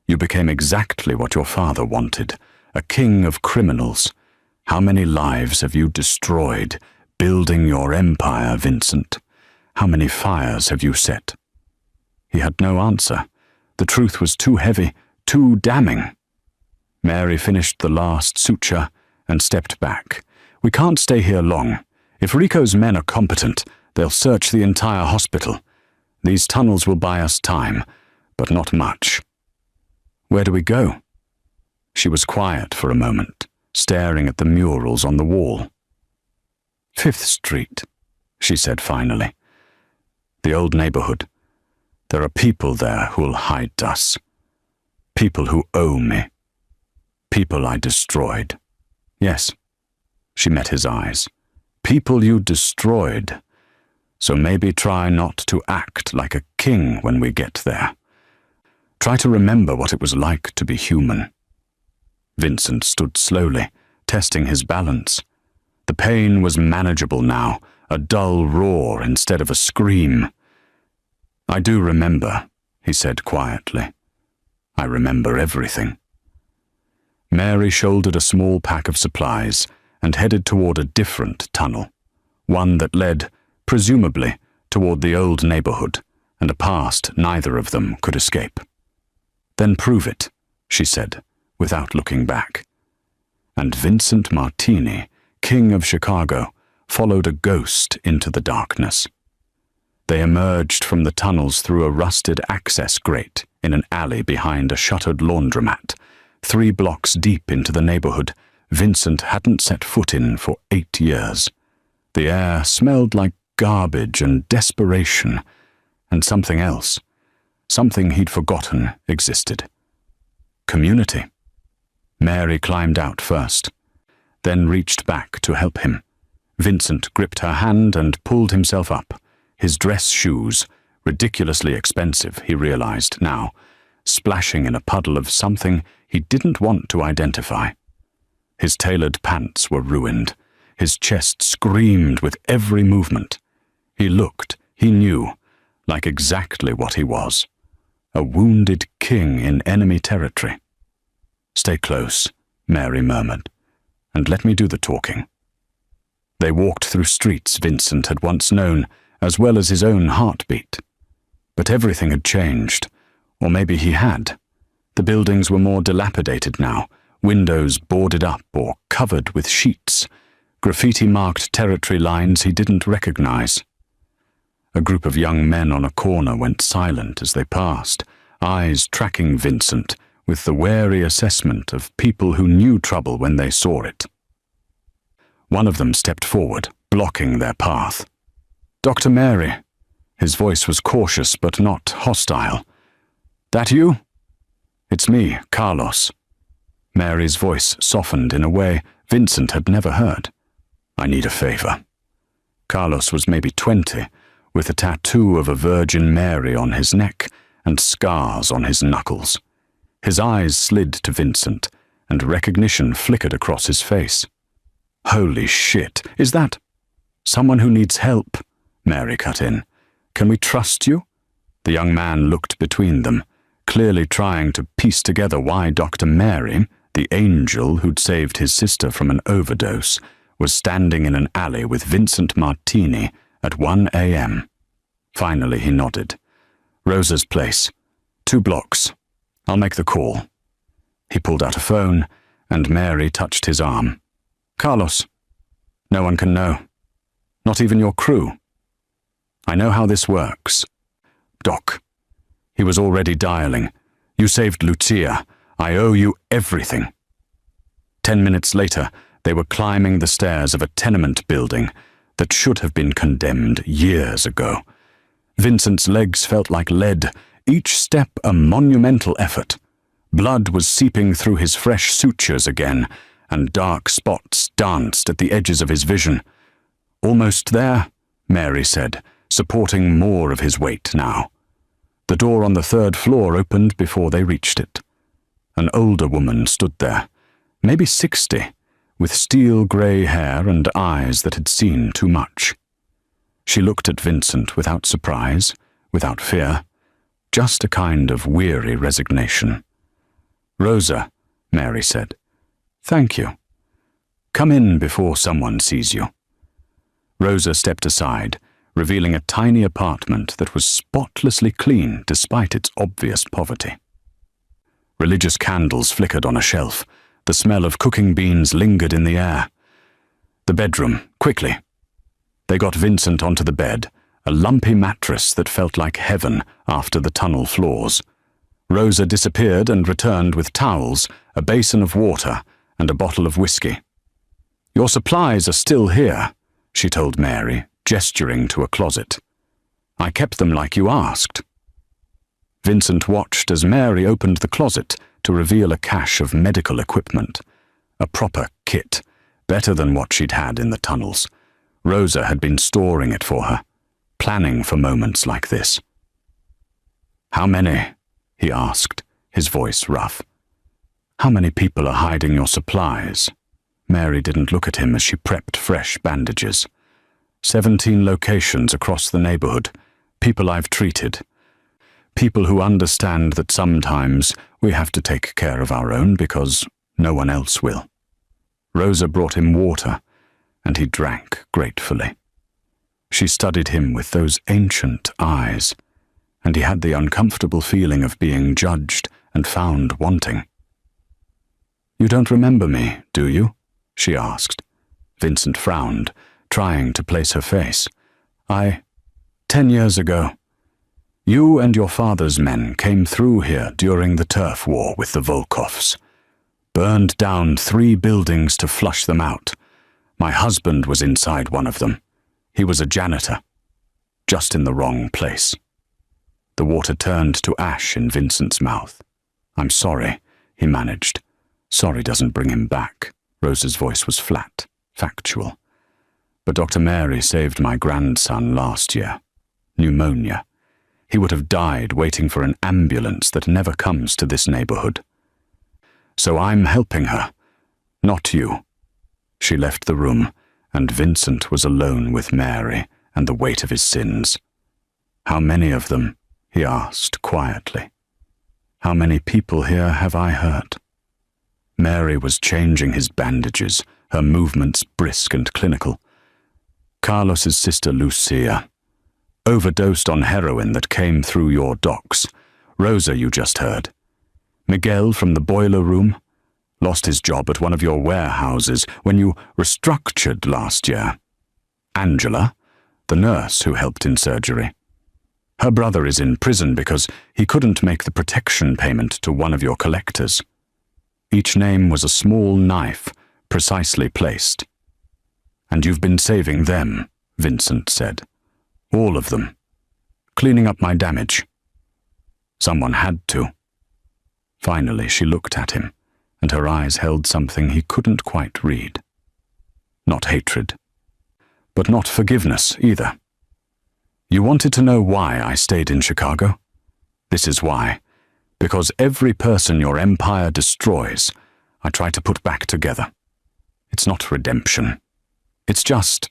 "You became exactly what your father wanted, a king of criminals. How many lives have you destroyed, building your empire, Vincent? How many fires have you set?" He had no answer. The truth was too heavy, too damning. Mary finished the last suture and stepped back. "We can't stay here long. If Rico's men are competent, they'll search the entire hospital. These tunnels will buy us time, but not much." "Where do we go?" She was quiet for a moment, staring at the murals on the wall. "5th Street, she said finally. "The old neighborhood. There are people there who'll hide us. People who owe me. People I destroyed." "Yes." She met his eyes. "People you destroyed. So maybe try not to act like a king when we get there. Try to remember what it was like to be human." Vincent stood slowly, testing his balance. The pain was manageable now, a dull roar instead of a scream. "I do remember," he said quietly. "I remember everything." Mary shouldered a small pack of supplies and headed toward a different tunnel, one that led, presumably, toward the old neighborhood and a past neither of them could escape. "Then prove it," she said, without looking back. And Vincent Martini, King of Chicago, followed a ghost into the darkness. They emerged from the tunnels through a rusted access grate in an alley behind a shuttered laundromat. 3 blocks deep into the neighborhood, Vincent hadn't set foot in for 8 years. The air smelled like garbage and desperation, and something else, something he'd forgotten existed. Community. Mary climbed out first, then reached back to help him. Vincent gripped her hand and pulled himself up. His dress shoes, ridiculously expensive, he realized now, splashing in a puddle of something he didn't want to identify. His tailored pants were ruined. His chest screamed with every movement. He looked, he knew, like exactly what he was. A wounded king in enemy territory. "Stay close," Mary murmured. and let me do the talking. They walked through streets Vincent had once known, as well as his own heartbeat. But everything had changed, or maybe he had. The buildings were more dilapidated now, windows boarded up or covered with sheets, graffiti-marked territory lines he didn't recognize. A group of young men on a corner went silent as they passed, eyes tracking Vincent with the wary assessment of people who knew trouble when they saw it. One of them stepped forward, blocking their path. "Dr. Mary." His voice was cautious but not hostile. "That you?" "It's me, Carlos." Mary's voice softened in a way Vincent had never heard. "I need a favor." Carlos was maybe 20, with a tattoo of a Virgin Mary on his neck and scars on his knuckles. His eyes slid to Vincent, and recognition flickered across his face. "Holy shit, is that—" "Someone who needs help," Mary cut in. "Can we trust you?" The young man looked between them, clearly trying to piece together why Dr. Mary, the angel who'd saved his sister from an overdose, was standing in an alley with Vincent Martini at 1 a.m. Finally he nodded. "Rosa's place. 2 blocks. I'll make the call." He pulled out a phone, and Mary touched his arm. "Carlos, no one can know. Not even your crew. I know how this works." "Doc." He was already dialing. "You saved Lucia. I owe you everything." 10 minutes later, they were climbing the stairs of a tenement building that should have been condemned years ago. Vincent's legs felt like lead, each step a monumental effort. Blood was seeping through his fresh sutures again, and dark spots danced at the edges of his vision. "Almost there," Mary said, supporting more of his weight now. The door on the 3rd floor opened before they reached it. An older woman stood there, maybe 60, with steel-grey hair and eyes that had seen too much. She looked at Vincent without surprise, without fear, just a kind of weary resignation. "Rosa," Mary said. "Thank you. Come in before someone sees you." Rosa stepped aside, revealing a tiny apartment that was spotlessly clean despite its obvious poverty. Religious candles flickered on a shelf. The smell of cooking beans lingered in the air. "The bedroom, quickly." They got Vincent onto the bed, a lumpy mattress that felt like heaven after the tunnel floors. Rosa disappeared and returned with towels, a basin of water, and a bottle of whiskey. "Your supplies are still here," she told Mary, gesturing to a closet. "I kept them like you asked." Vincent watched as Mary opened the closet to reveal a cache of medical equipment. A proper kit, better than what she'd had in the tunnels. Rosa had been storing it for her, planning for moments like this. "How many?" he asked, his voice rough. "How many people are hiding your supplies?" Mary didn't look at him as she prepped fresh bandages. 17 locations across the neighborhood, people I've treated. People who understand that sometimes we have to take care of our own because no one else will." Rosa brought him water, and he drank gratefully. She studied him with those ancient eyes, and he had the uncomfortable feeling of being judged and found wanting. "You don't remember me, do you?" she asked. Vincent frowned, trying to place her face. 10 years ago. You and your father's men came through here during the turf war with the Volkovs. Burned down 3 buildings to flush them out. My husband was inside one of them. He was a janitor. Just in the wrong place." The water turned to ash in Vincent's mouth. "I'm sorry," he managed. "Sorry doesn't bring him back." Rosa's voice was flat, factual. "But Dr. Mary saved my grandson last year. Pneumonia. He would have died waiting for an ambulance that never comes to this neighborhood. So I'm helping her, not you." She left the room, and Vincent was alone with Mary and the weight of his sins. "How many of them?" he asked quietly. "How many people here have I hurt?" Mary was changing his bandages, her movements brisk and clinical. Carlos's sister Lucia. Overdosed on heroin that came through your docks. Rosa, you just heard. Miguel from the boiler room. Lost his job at one of your warehouses when you restructured last year. Angela, the nurse who helped in surgery. Her brother is in prison because he couldn't make the protection payment to one of your collectors. Each name was a small knife, precisely placed. And you've been saving them, Vincent said. All of them. Cleaning up my damage. Someone had to. Finally, she looked at him, and her eyes held something he couldn't quite read. Not hatred, but not forgiveness either. You wanted to know why I stayed in Chicago? This is why. Because every person your empire destroys, I try to put back together. It's not redemption. It's just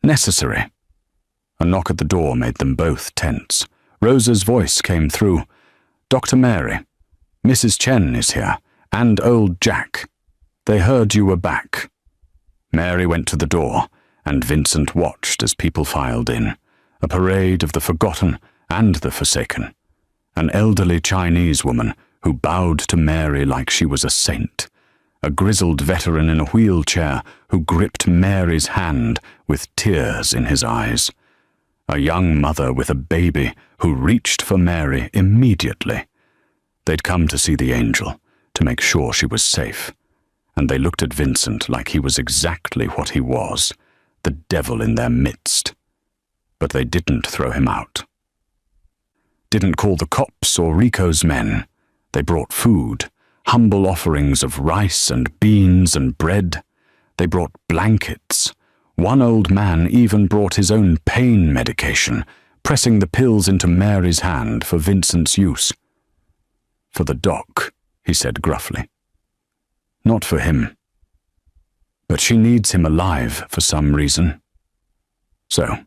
necessary. A knock at the door made them both tense. Rosa's voice came through. Dr. Mary, Mrs. Chen is here, and old Jack. They heard you were back. Mary went to the door, and Vincent watched as people filed in. A parade of the forgotten and the forsaken. An elderly Chinese woman who bowed to Mary like she was a saint. A grizzled veteran in a wheelchair who gripped Mary's hand with tears in his eyes. A young mother with a baby who reached for Mary immediately. They'd come to see the angel, to make sure she was safe. And they looked at Vincent like he was exactly what he was, the devil in their midst. But they didn't throw him out. Didn't call the cops or Rico's men. They brought food, humble offerings of rice and beans and bread. They brought blankets. One old man even brought his own pain medication, pressing the pills into Mary's hand for Vincent's use. For the doc, he said gruffly. Not for him. But she needs him alive for some reason. So,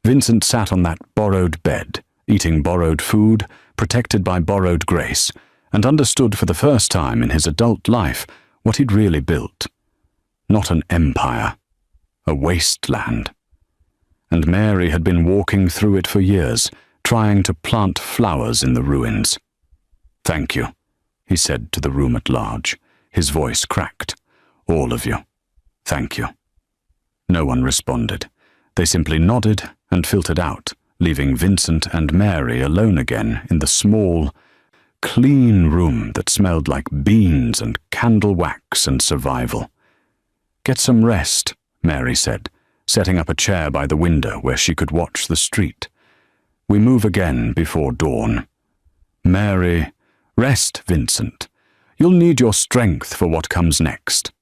Vincent sat on that borrowed bed, eating borrowed food, protected by borrowed grace, and understood for the first time in his adult life what he'd really built. Not an empire, a wasteland. And Mary had been walking through it for years, trying to plant flowers in the ruins. Thank you, he said to the room at large. His voice cracked. All of you. Thank you. No one responded. They simply nodded and filtered out, leaving Vincent and Mary alone again in the small, clean room that smelled like beans and candle wax and survival. Get some rest, Mary said, setting up a chair by the window where she could watch the street. We move again before dawn. Mary, rest, Vincent. You'll need your strength for what comes next.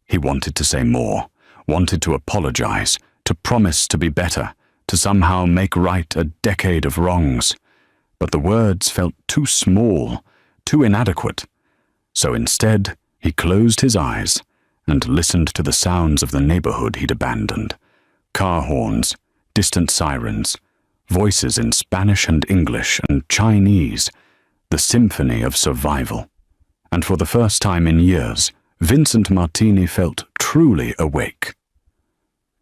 He wanted to say more, wanted to apologize, to promise to be better, to somehow make right a decade of wrongs. But the words felt too small, too inadequate. So instead, he closed his eyes and listened to the sounds of the neighborhood he'd abandoned. Car horns, distant sirens, voices in Spanish and English and Chinese, the symphony of survival. And for the first time in years, Vincent Martini felt truly awake.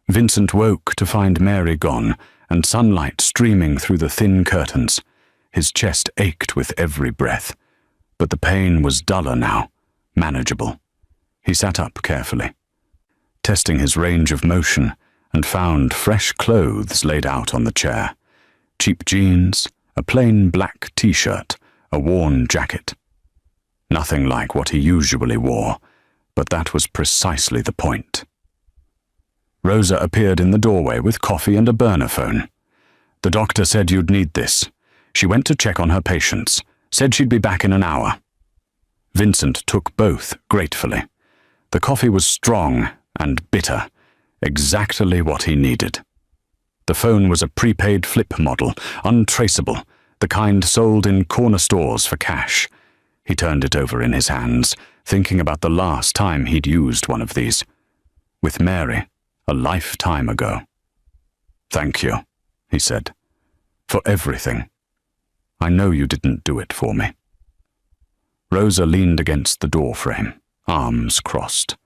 Vincent woke to find Mary gone and sunlight streaming through the thin curtains. His chest ached with every breath, but the pain was duller now, manageable. He sat up carefully, testing his range of motion, and found fresh clothes laid out on the chair. Cheap jeans, a plain black t-shirt, a worn jacket. Nothing like what he usually wore, but that was precisely the point. Rosa appeared in the doorway with coffee and a burner phone. The doctor said you'd need this. She went to check on her patients, said she'd be back in an hour. Vincent took both gratefully. The coffee was strong and bitter, exactly what he needed. The phone was a prepaid flip model, untraceable, the kind sold in corner stores for cash. He turned it over in his hands, thinking about the last time he'd used one of these. With Mary, a lifetime ago. Thank you, he said, for everything. I know you didn't do it for me. Rosa leaned against the door frame, arms crossed,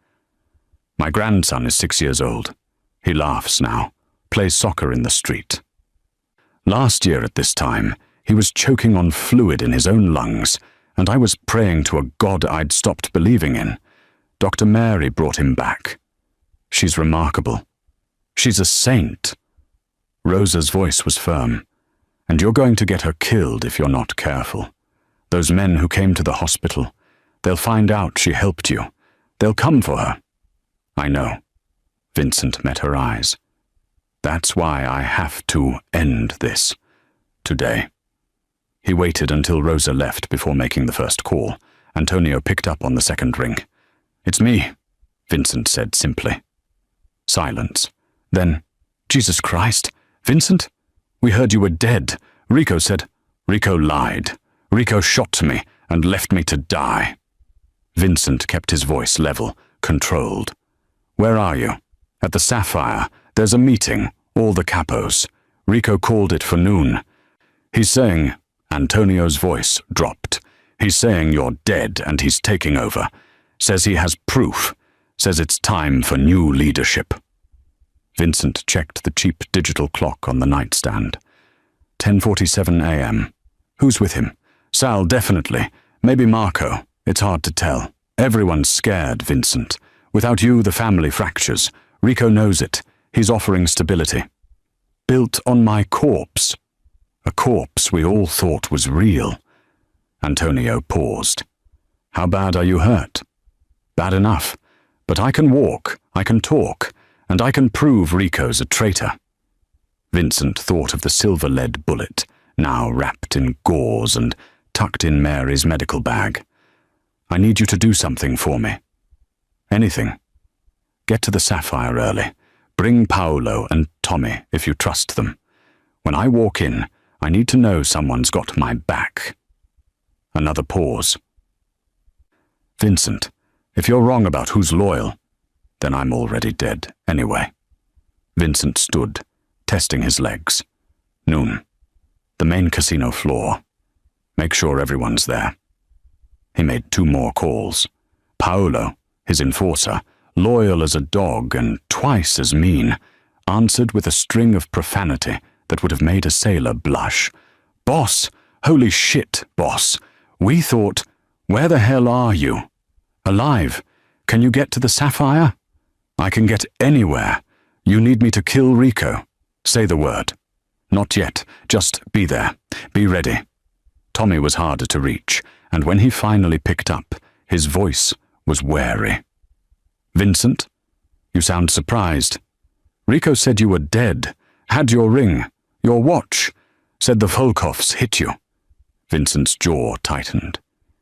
My grandson is 6 years old. He laughs now, plays soccer in the street. Last year at this time, he was choking on fluid in his own lungs, and I was praying to a God I'd stopped believing in. Dr. Mary brought him back. She's remarkable. She's a saint. Rosa's voice was firm. And you're going to get her killed if you're not careful. Those men who came to the hospital, they'll find out she helped you. They'll come for her. I know. Vincent met her eyes. That's why I have to end this. Today. He waited until Rosa left before making the first call. Antonio picked up on the second ring. "It's me," Vincent said simply. Silence. Then, "Jesus Christ, Vincent? We heard you were dead. Rico said..." "Rico lied. Rico shot me and left me to die." Vincent kept his voice level, controlled. "Where are you?" "At the Sapphire. There's a meeting, all the capos. Rico called it for noon. He's saying..." Antonio's voice dropped. "He's saying you're dead and he's taking over. Says he has proof. Says it's time for new leadership." Vincent checked the cheap digital clock on the nightstand. 10:47 a.m. "Who's with him?" "Sal, definitely. Maybe Marco. It's hard to tell. Everyone's scared, Vincent. Without you, the family fractures. Rico knows it. He's offering stability." "Built on my corpse." "A corpse we all thought was real." Antonio paused. "How bad are you hurt?" "Bad enough. But I can walk, I can talk, and I can prove Rico's a traitor." Vincent thought of the silver-lead bullet, now wrapped in gauze and tucked in Mary's medical bag. "I need you to do something for me." "Anything." "Get to the Sapphire early. Bring Paolo and Tommy if you trust them. When I walk in, I need to know someone's got my back." Another pause. "Vincent, if you're wrong about who's loyal, then I'm already dead anyway." Vincent stood, testing his legs. "Noon. The main casino floor. Make sure everyone's there." He made 2 more calls. Paolo, his enforcer, loyal as a dog and twice as mean, answered with a string of profanity that would have made a sailor blush. "Boss! Holy shit, boss! We thought... Where the hell are you? Alive? Can you get to the Sapphire?" "I can get anywhere. You need me to kill Rico. Say the word." "Not yet. Just be there. Be ready." Tommy was harder to reach, and when he finally picked up, his voice was wary. "Vincent? You sound surprised. Rico said you were dead. Had your ring. Your watch. Said the Volkovs hit you." Vincent's jaw tightened.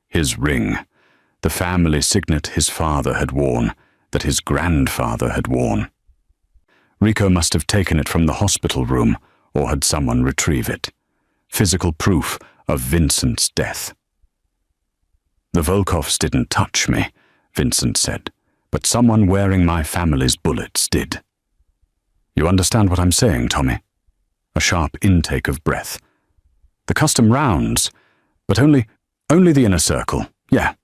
His ring. The family signet his father had worn, that his grandfather had worn. Rico must have taken it from the hospital room, or had someone retrieve it. Physical proof of Vincent's death. "The Volkovs didn't touch me," Vincent said, "but someone wearing my family's bullets did." "You understand what I'm saying, Tommy?" A sharp intake of breath. "The custom rounds, but only the inner circle, yeah."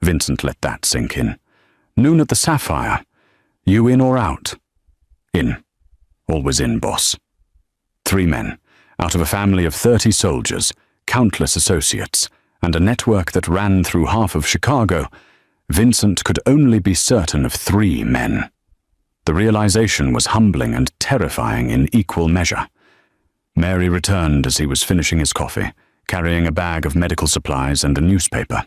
Vincent let that sink in. "Noon at the Sapphire. You in or out?" "In. Always in, boss." 3 men, out of a family of 30 soldiers, countless associates, and a network that ran through half of Chicago, Vincent could only be certain of 3 men. The realization was humbling and terrifying in equal measure. Mary returned as he was finishing his coffee, carrying a bag of medical supplies and a newspaper.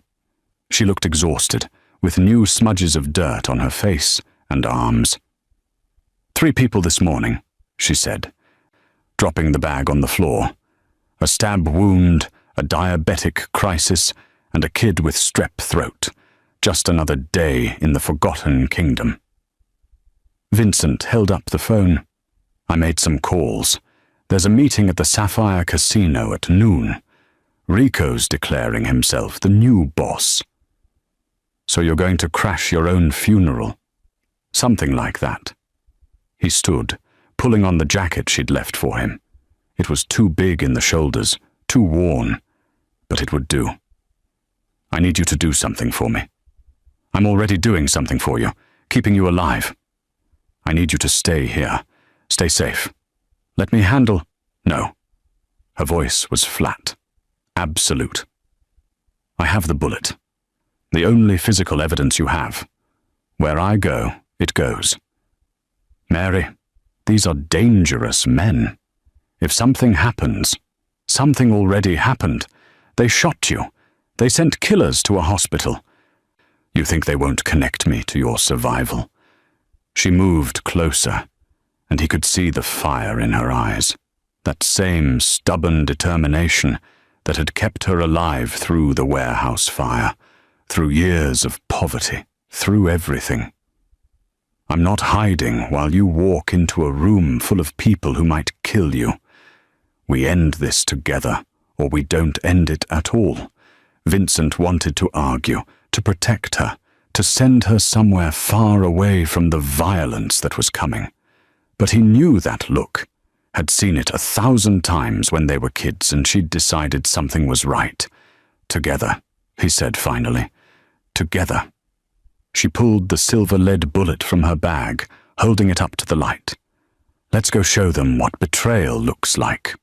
She looked exhausted, with new smudges of dirt on her face and arms. 3 people this morning," she said, dropping the bag on the floor. "A stab wound, a diabetic crisis, and a kid with strep throat. Just another day in the Forgotten Kingdom." Vincent held up the phone. "I made some calls. There's a meeting at the Sapphire Casino at noon. Rico's declaring himself the new boss." "So you're going to crash your own funeral?" "Something like that." He stood, pulling on the jacket she'd left for him. It was too big in the shoulders, too worn, but it would do. "I need you to do something for me." "I'm already doing something for you. keeping you alive. I need you to stay here. Stay safe. Let me handle—" "No." Her voice was flat. Absolute. "I have the bullet. The only physical evidence you have. Where I go, it goes. Mary, these are dangerous men. If something happens, something already happened. They shot you. They sent killers to a hospital. You think they won't connect me to your survival?" She moved closer, and he could see the fire in her eyes, that same stubborn determination that had kept her alive through the warehouse fire, through years of poverty, through everything. "I'm not hiding while you walk into a room full of people who might kill you. We end this together, or we don't end it at all." Vincent wanted to argue, to protect her, to send her somewhere far away from the violence that was coming. But he knew that look, had seen it 1,000 times when they were kids, and she'd decided something was right. "Together," he said finally. "Together." She pulled the silver lead bullet from her bag, holding it up to the light. "Let's go show them what betrayal looks like."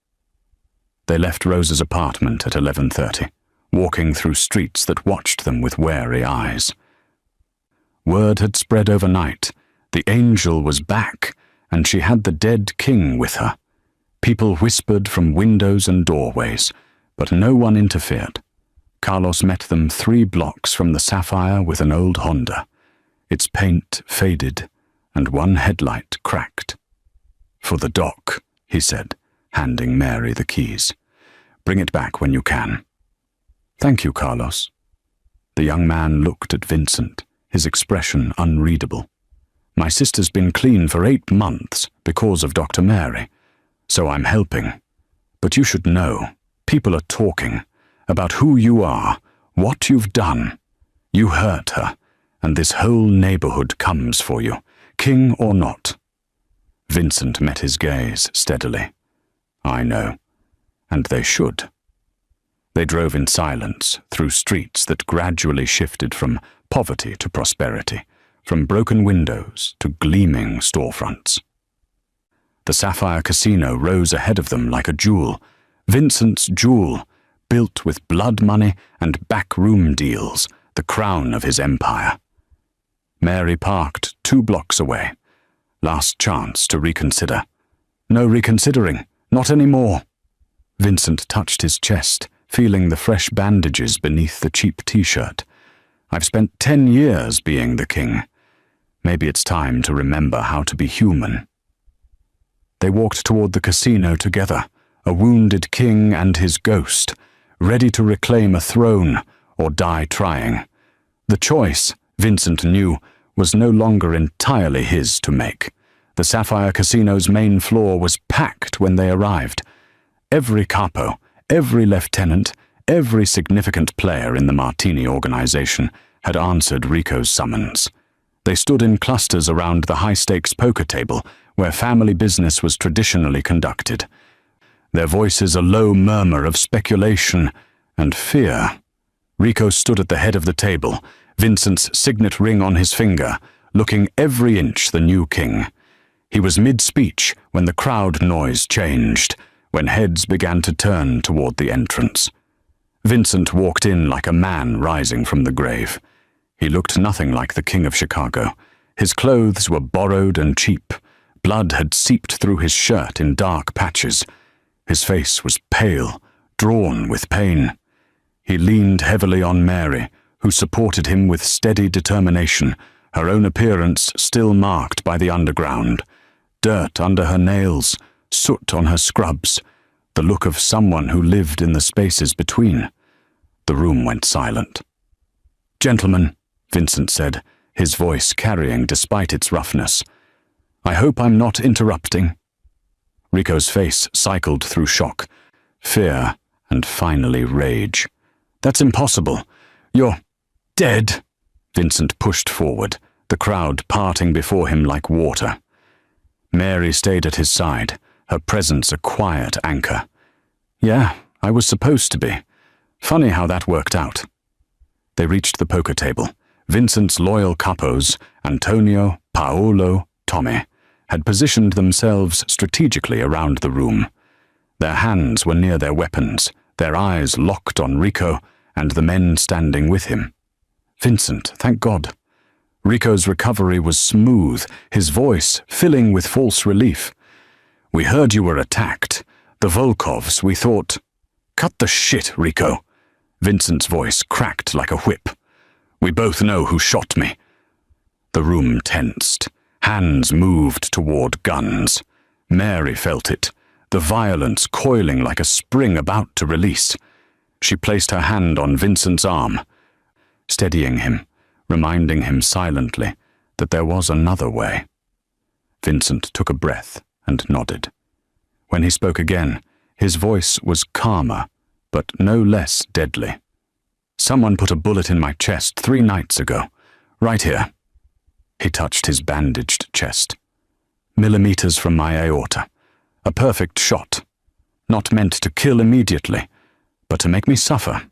They left Rose's apartment at 11:30, walking through streets that watched them with wary eyes. Word had spread overnight. The angel was back, and she had the dead king with her. People whispered from windows and doorways, but no one interfered. Carlos met them 3 blocks from the Sapphire with an old Honda. Its paint faded, and one headlight cracked. "For the dock," he said, handing Mary the keys. "Bring it back when you can." "Thank you, Carlos." The young man looked at Vincent, his expression unreadable. "My sister's been clean for 8 months because of Dr. Mary, so I'm helping. But you should know, people are talking about who you are, what you've done. You hurt her, and this whole neighborhood comes for you, king or not." Vincent met his gaze steadily. "I know, and they should." They drove in silence through streets that gradually shifted from poverty to prosperity, from broken windows to gleaming storefronts. The Sapphire Casino rose ahead of them like a jewel, Vincent's jewel, built with blood money and backroom deals, the crown of his empire. Mary parked 2 blocks away. Last chance to reconsider. "No reconsidering, not anymore." Vincent touched his chest, feeling the fresh bandages beneath the cheap t-shirt. "I've spent 10 years being the king. Maybe it's time to remember how to be human." They walked toward the casino together, a wounded king and his ghost, ready to reclaim a throne or die trying. The choice, Vincent knew, was no longer entirely his to make. The Sapphire Casino's main floor was packed when they arrived. Every capo, every lieutenant, every significant player in the Martini organization had answered Rico's summons. They stood in clusters around the high-stakes poker table where family business was traditionally conducted. Their voices a low murmur of speculation and fear. Rico stood at the head of the table, Vincent's signet ring on his finger, looking every inch the new king. He was mid-speech when the crowd noise changed, when heads began to turn toward the entrance. Vincent walked in like a man rising from the grave. He looked nothing like the King of Chicago. His clothes were borrowed and cheap. Blood had seeped through his shirt in dark patches. His face was pale, drawn with pain. He leaned heavily on Mary, who supported him with steady determination, her own appearance still marked by the underground. Dirt under her nails, soot on her scrubs, the look of someone who lived in the spaces between. The room went silent. "Gentlemen," Vincent said, his voice carrying despite its roughness, "I hope I'm not interrupting." Rico's face cycled through shock, fear, and finally rage. "That's impossible. You're dead." Vincent pushed forward, the crowd parting before him like water. Mary stayed at his side, her presence a quiet anchor. "Yeah, I was supposed to be. Funny how that worked out." They reached the poker table. Vincent's loyal capos, Antonio, Paolo, Tommy, had positioned themselves strategically around the room. Their hands were near their weapons, their eyes locked on Rico and the men standing with him. Vincent, thank God. Rico's recovery was smooth, his voice filling with false relief. We heard you were attacked. The Volkovs, we thought... Cut the shit, Rico. Vincent's voice cracked like a whip. We both know who shot me. The room tensed. Hands moved toward guns. Mary felt it, the violence coiling like a spring about to release. She placed her hand on Vincent's arm, steadying him, reminding him silently that there was another way. Vincent took a breath and nodded. When he spoke again, his voice was calmer, but no less deadly. Someone put a bullet in my chest 3 nights ago, right here. He touched his bandaged chest. Millimeters from my aorta. A perfect shot. Not meant to kill immediately, but to make me suffer.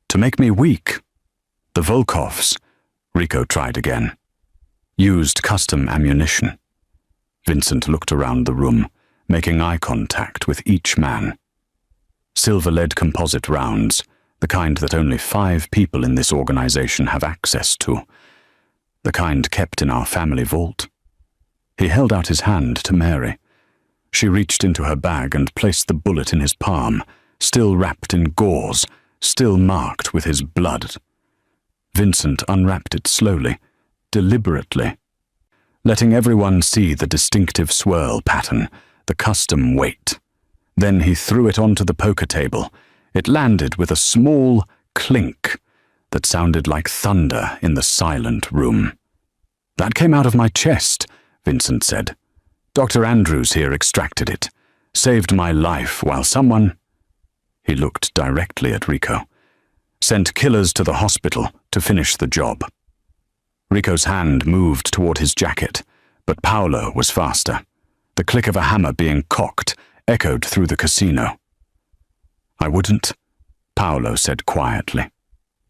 To make me weak. The Volkovs, Rico tried again. Used custom ammunition. Vincent looked around the room, making eye contact with each man. Silver-lead composite rounds, the kind that only 5 people in this organization have access to. The kind kept in our family vault. He held out his hand to Mary. She reached into her bag and placed the bullet in his palm, still wrapped in gauze, still marked with his blood. Vincent unwrapped it slowly, deliberately, letting everyone see the distinctive swirl pattern, the custom weight. Then he threw it onto the poker table. It landed with a small clink that sounded like thunder in the silent room. That came out of my chest, Vincent said. Dr. Andrews here extracted it, saved my life while someone... He looked directly at Rico. Sent killers to the hospital to finish the job. Rico's hand moved toward his jacket, but Paolo was faster. The click of a hammer being cocked echoed through the casino. I wouldn't, Paolo said quietly.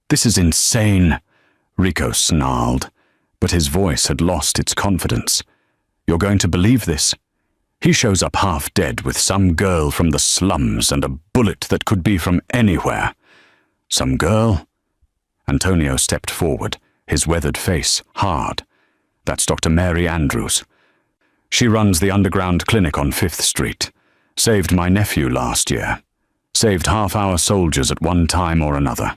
This is insane, Rico snarled, but his voice had lost its confidence. You're going to believe this? He shows up half dead with some girl from the slums and a bullet that could be from anywhere. Some girl? Antonio stepped forward, his weathered face hard. That's Dr. Mary Andrews. She runs the underground clinic on 5th Street. Saved my nephew last year. Saved half-hour soldiers at one time or another.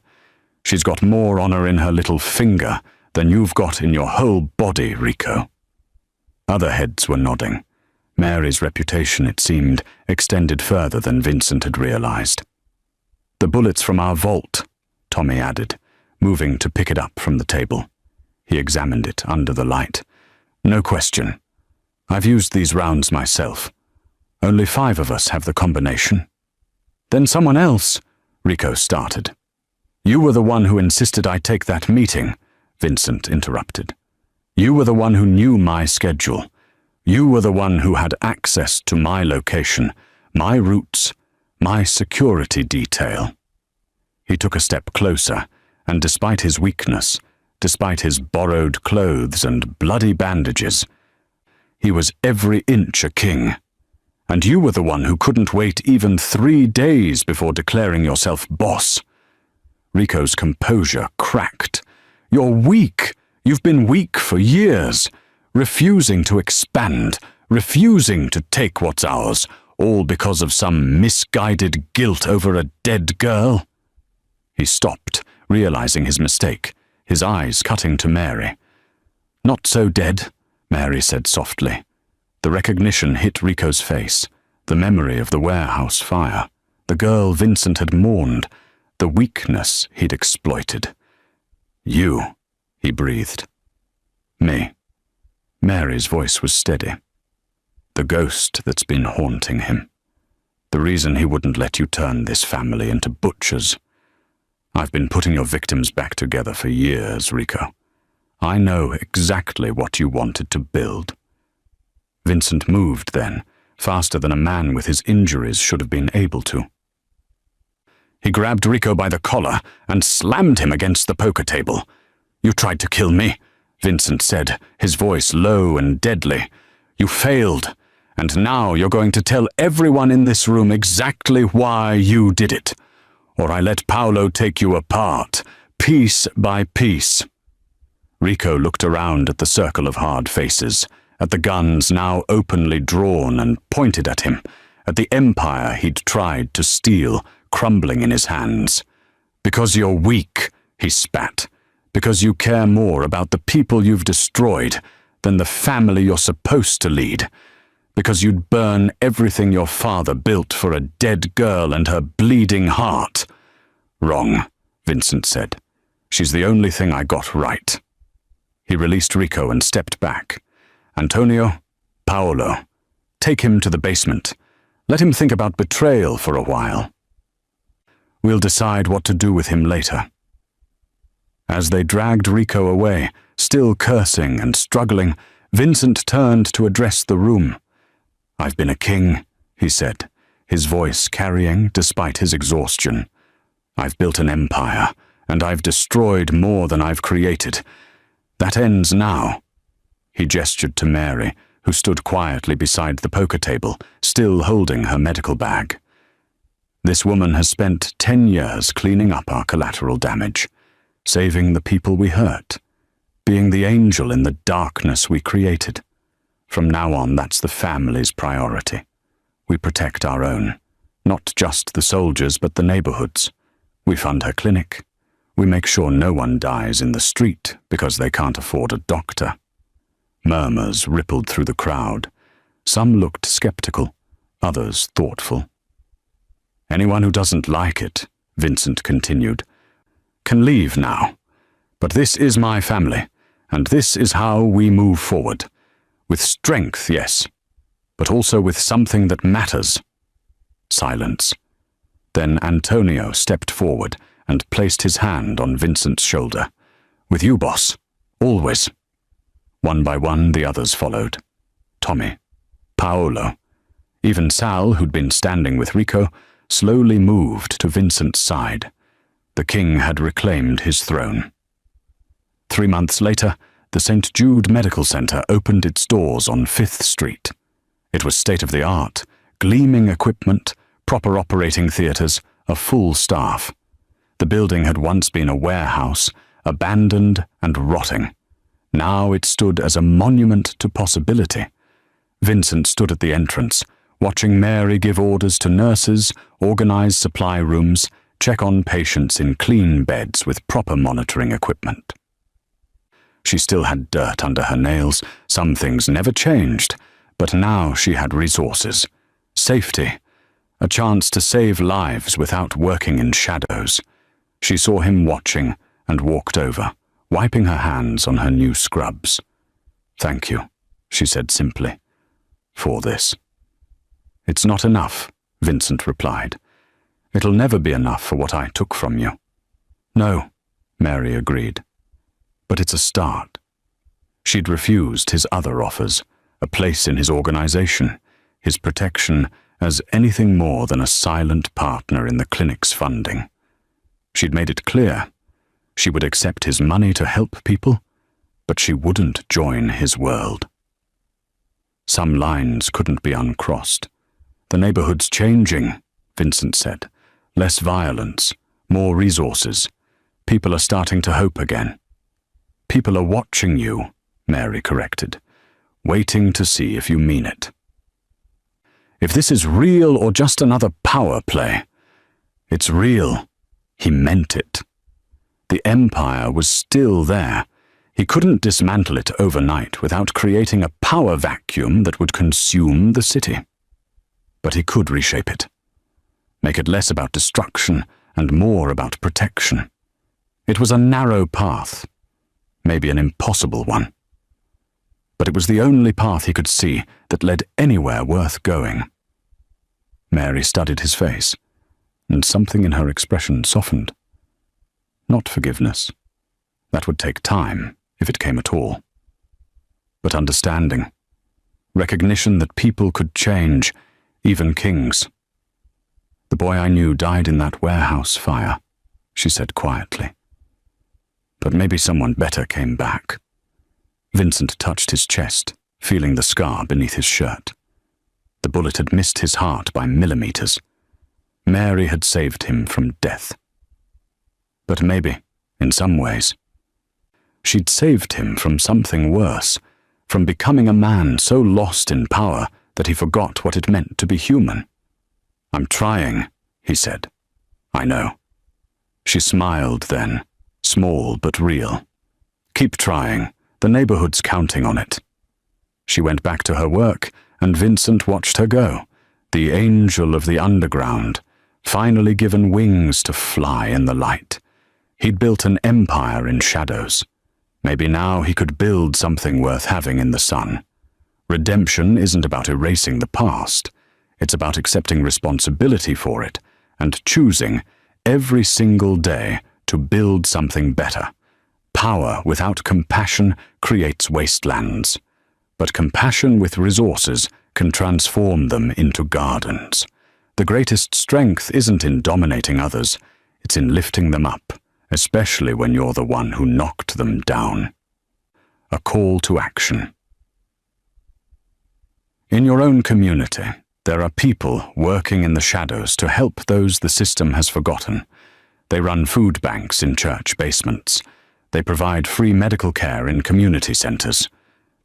She's got more honor in her little finger than you've got in your whole body, Rico. Other heads were nodding. Mary's reputation, it seemed, extended further than Vincent had realized. The bullets from our vault, Tommy added, moving to pick it up from the table. He examined it under the light. No question. I've used these rounds myself. Only 5 of us have the combination. Then someone else, Rico started. You were the one who insisted I take that meeting, Vincent interrupted. You were the one who knew my schedule. You were the one who had access to my location, my routes, my security detail. He took a step closer, and despite his weakness, despite his borrowed clothes and bloody bandages, he was every inch a king. And you were the one who couldn't wait even 3 days before declaring yourself boss. Rico's composure cracked. You're weak. You've been weak for years, refusing to expand, refusing to take what's ours, all because of some misguided guilt over a dead girl. He stopped, realizing his mistake, his eyes cutting to Mary. Not so dead, Mary said softly. The recognition hit Rico's face, the memory of the warehouse fire, the girl Vincent had mourned, the weakness he'd exploited. You, he breathed. Me. Mary's voice was steady. The ghost that's been haunting him. The reason he wouldn't let you turn this family into butchers. I've been putting your victims back together for years, Rico. I know exactly what you wanted to build. Vincent moved then, faster than a man with his injuries should have been able to. He grabbed Rico by the collar and slammed him against the poker table. You tried to kill me, Vincent said, his voice low and deadly. You failed, and now you're going to tell everyone in this room exactly why you did it. Or I let Paolo take you apart, piece by piece. Rico looked around at the circle of hard faces, at the guns now openly drawn and pointed at him, at the empire he'd tried to steal, crumbling in his hands. Because you're weak, he spat. Because you care more about the people you've destroyed than the family you're supposed to lead. Because you'd burn everything your father built for a dead girl and her bleeding heart. Wrong, Vincent said. She's the only thing I got right. He released Rico and stepped back. Antonio, Paolo, take him to the basement. Let him think about betrayal for a while. We'll decide what to do with him later. As they dragged Rico away, still cursing and struggling, Vincent turned to address the room. I've been a king, he said, his voice carrying despite his exhaustion. I've built an empire, and I've destroyed more than I've created. That ends now. He gestured to Mary, who stood quietly beside the poker table, still holding her medical bag. This woman has spent 10 years cleaning up our collateral damage, saving the people we hurt, being the angel in the darkness we created. From now on, that's the family's priority. We protect our own, not just the soldiers, but the neighborhoods. We fund her clinic. We make sure no one dies in the street because they can't afford a doctor. Murmurs rippled through the crowd. Some looked skeptical, others thoughtful. Anyone who doesn't like it, Vincent continued, can leave now. But this is my family, and this is how we move forward. With strength, yes, but also with something that matters. Silence. Then Antonio stepped forward and placed his hand on Vincent's shoulder. With you, boss. Always. One by one, the others followed. Tommy, Paolo, even Sal, who'd been standing with Rico, slowly moved to Vincent's side. The king had reclaimed his throne. 3 months later, the St. Jude Medical Center opened its doors on 5th Street. It was state-of-the-art, gleaming equipment, proper operating theaters, a full staff. The building had once been a warehouse, abandoned and rotting. Now it stood as a monument to possibility. Vincent stood at the entrance, watching Mary give orders to nurses, organize supply rooms, check on patients in clean beds with proper monitoring equipment. She still had dirt under her nails. Some things never changed, but now she had resources, safety, a chance to save lives without working in shadows. She saw him watching and walked over, wiping her hands on her new scrubs. Thank you, she said simply, for this. It's not enough, Vincent replied. It'll never be enough for what I took from you. No, Mary agreed. But it's a start. She'd refused his other offers, a place in his organization, his protection as anything more than a silent partner in the clinic's funding. She'd made it clear. She would accept his money to help people, but she wouldn't join his world. Some lines couldn't be uncrossed. The neighborhood's changing, Vincent said. Less violence, more resources. People are starting to hope again. People are watching you, Mary corrected, waiting to see if you mean it. If this is real or just another power play, it's real. He meant it. The empire was still there. He couldn't dismantle it overnight without creating a power vacuum that would consume the city. But he could reshape it, make it less about destruction and more about protection. It was a narrow path, maybe an impossible one. But it was the only path he could see that led anywhere worth going. Mary studied his face, and something in her expression softened. Not forgiveness. That would take time, if it came at all. But understanding. Recognition that people could change, even kings. The boy I knew died in that warehouse fire, she said quietly. but maybe someone better came back. Vincent touched his chest, feeling the scar beneath his shirt. The bullet had missed his heart by millimeters. Mary had saved him from death. But maybe, in some ways, she'd saved him from something worse, from becoming a man so lost in power that he forgot what it meant to be human. "I'm trying," he said. "I know." She smiled then, small but real. "Keep trying. The neighborhood's counting on it." She went back to her work, and Vincent watched her go, the angel of the underground, finally given wings to fly in the light. He'd built an empire in shadows. Maybe now he could build something worth having in the sun. Redemption isn't about erasing the past. It's about accepting responsibility for it and choosing, every single day, to build something better. Power without compassion creates wastelands, but compassion with resources can transform them into gardens. The greatest strength isn't in dominating others, it's in lifting them up, especially when you're the one who knocked them down. A call to action. In your own community, there are people working in the shadows to help those the system has forgotten. They run food banks in church basements. They provide free medical care in community centers.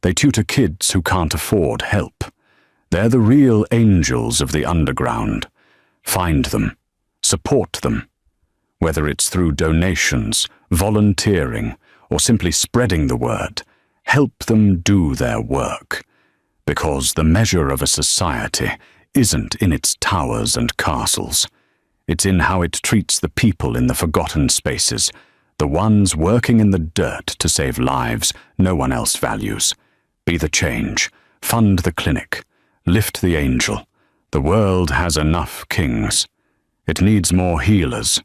They tutor kids who can't afford help. They're the real angels of the underground. Find them. Support them. Whether it's through donations, volunteering, or simply spreading the word, help them do their work. Because the measure of a society isn't in its towers and castles. It's in how it treats the people in the forgotten spaces, the ones working in the dirt to save lives no one else values. Be the change. Fund the clinic. Lift the angel. The world has enough kings. It needs more healers.